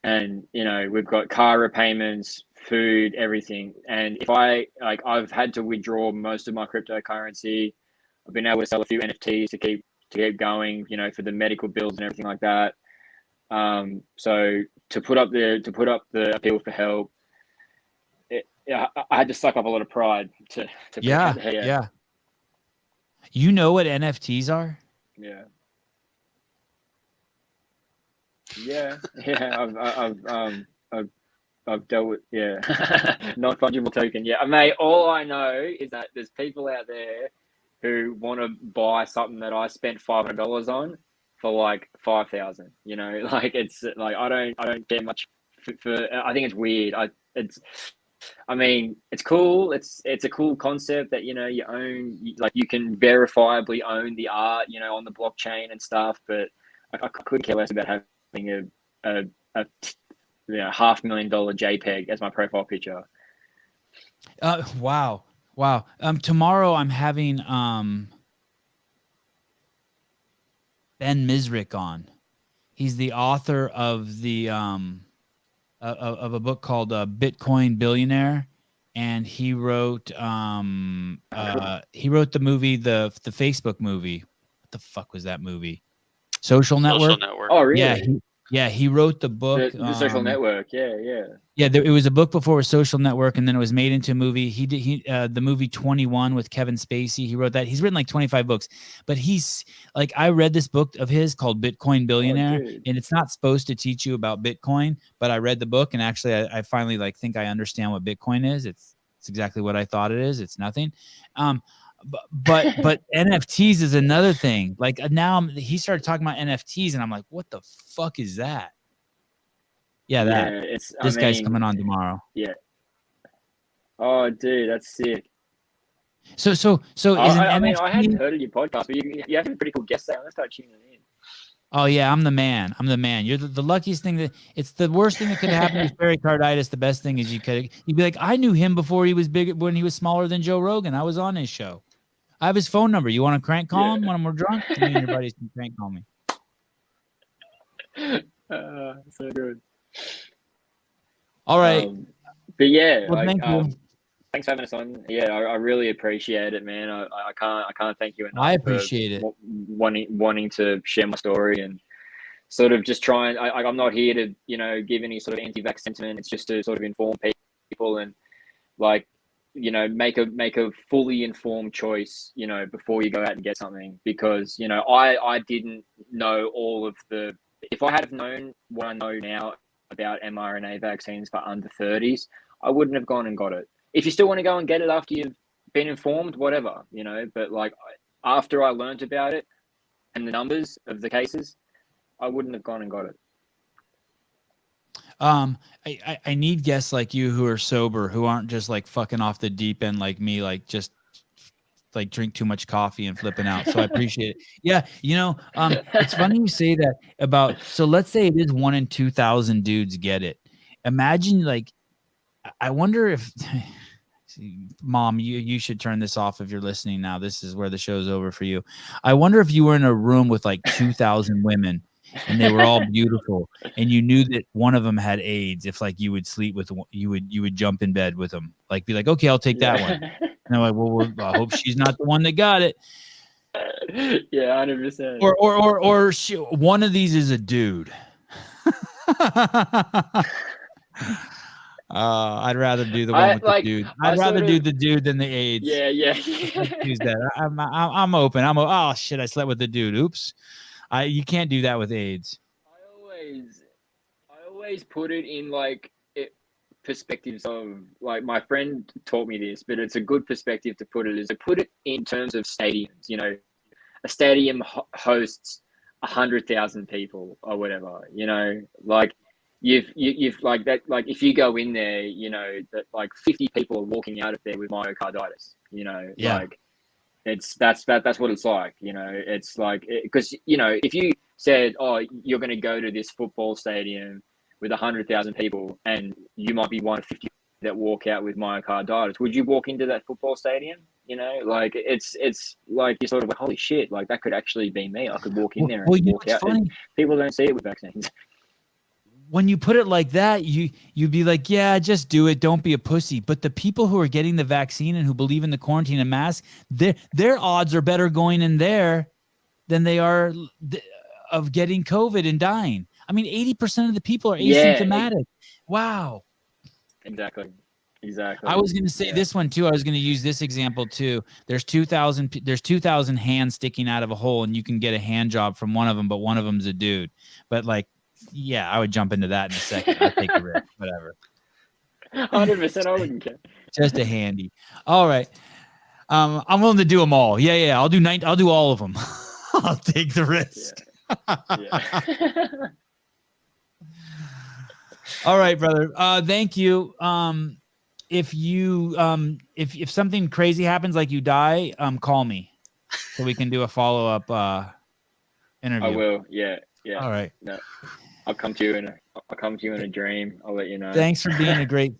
And, we've got car repayments, food, everything. And if I've had to withdraw most of my cryptocurrency. I've been able to sell a few NFTs to keep going, for the medical bills and everything like that. So to put up the appeal for help, I had to suck up a lot of pride to yeah. You know what NFTs are? Yeah. I've dealt with non-fungible token. Yeah, mate. All I know is that there's people out there who want to buy something that I spent $500 on for $5,000. It's I don't care much for. I think it's weird. I mean, it's cool. It's a cool concept that, you know, you own, like you can verifiably own the art, you know, on the blockchain and stuff. But I couldn't care less about having a you know, $500,000 JPEG as my profile picture. Wow. Wow. Tomorrow I'm having Ben Misrick on. He's the author of the of a book called Bitcoin Billionaire, and he wrote the movie, the Facebook movie. What the fuck was that movie? Social Network. Social Network. Oh, really? He wrote the book. The Social Network. Yeah, yeah. Yeah, it was a book before Social Network, and then it was made into a movie. He did the movie 21 with Kevin Spacey. He wrote that. He's written like 25 books, but he's like, I read this book of his called Bitcoin Billionaire, and it's not supposed to teach you about Bitcoin, but I read the book, and actually I finally like think I understand what Bitcoin is. It's exactly what I thought it is. It's nothing. But NFTs is another thing. Like now he started talking about NFTs, and I'm like, what the fuck is that? Yeah, that. Yeah, This guy's coming on tomorrow. Yeah. Oh, dude, that's sick. So is an I mean, NFT? I hadn't heard of your podcast, but you have a pretty cool guest there. Let's start tuning in. Oh yeah, I'm the man. I'm the man. You're the luckiest thing that. It's the worst thing that could happen is pericarditis. The best thing is you'd be like, I knew him before he was big, when he was smaller than Joe Rogan. I was on his show. I have his phone number. You want to crank call him when we're drunk? Me and your buddies can crank call me. So good. All right. But yeah, well, thank you. Thanks for having us on. Yeah, I really appreciate it, man. I can't thank you enough. I appreciate it. Wanting to share my story and sort of just try and I'm not here to, you know, give any sort of anti-vax sentiment. It's just to sort of inform people and like, you know, make a fully informed choice, you know, before you go out and get something, because, you know, I didn't know all of the. If I had known what I know now about mRNA vaccines for under 30s, I wouldn't have gone and got it. If you still want to go and get it after you've been informed, whatever, you know, but like after I learned about it and the numbers of the cases, I wouldn't have gone and got it. I need guests like you who are sober, who aren't just like fucking off the deep end like me, like just like drink too much coffee and flipping out. So I appreciate it. Yeah. You know, it's funny you say that about, so let's say it is 1 in 2,000 dudes get it. Imagine like, I wonder if Mom, you should turn this off if you're listening now. This is where the show's over for you. I wonder if you were in a room with like 2,000 women and they were all beautiful, and you knew that one of them had AIDS. If like you would sleep with, you would jump in bed with them, like be like, okay, I'll take that one. And I'm like, well, I hope she's not the one that got it. Yeah, 100%. Or one of these is a dude. I'd rather do the one with the dude. I'd rather do the dude than the AIDS. Yeah. Use that. I'm open. Oh shit! I slept with the dude. Oops. You can't do that with AIDS. I always put it in like perspectives of, like, my friend taught me this, but it's a good perspective to put it, is to put it in terms of stadiums. You know, a stadium hosts 100,000 people or whatever. You know, like you've like that. Like if you go in there, you know that like 50 people are walking out of there with myocarditis. You know, like. That's what it's like, you know. It's like, because you know, if you said, oh, you're going to go to this football stadium with 100,000 people and you might be one of 50 that walk out with myocarditis, would you walk into that football stadium? You know, like it's like you're sort of like, holy shit, like that could actually be me. I could walk in there and walk out. Funny. People don't see it with vaccines. When you put it like that, you'd be like, yeah, just do it. Don't be a pussy. But the people who are getting the vaccine and who believe in the quarantine and mask, their odds are better going in there than they are of getting COVID and dying. I mean, 80% of the people are asymptomatic. Wow. Exactly. I was going to say this one too. I was going to use this example too. There's 2,000 hands sticking out of a hole, and you can get a hand job from one of them, but one of them's a dude. But like, yeah, I would jump into that in a second. I'll take the risk, whatever. 100%, I wouldn't care. Just a handy. All right. I'm willing to do them all. Yeah. I'll do all of them. I'll take the risk. Yeah. All right, brother. Thank you. if you if something crazy happens, like you die, call me so we can do a follow up interview. I will. Yeah. Yeah. All right. No, I'll come to you in a dream. I'll let you know. Thanks for being a great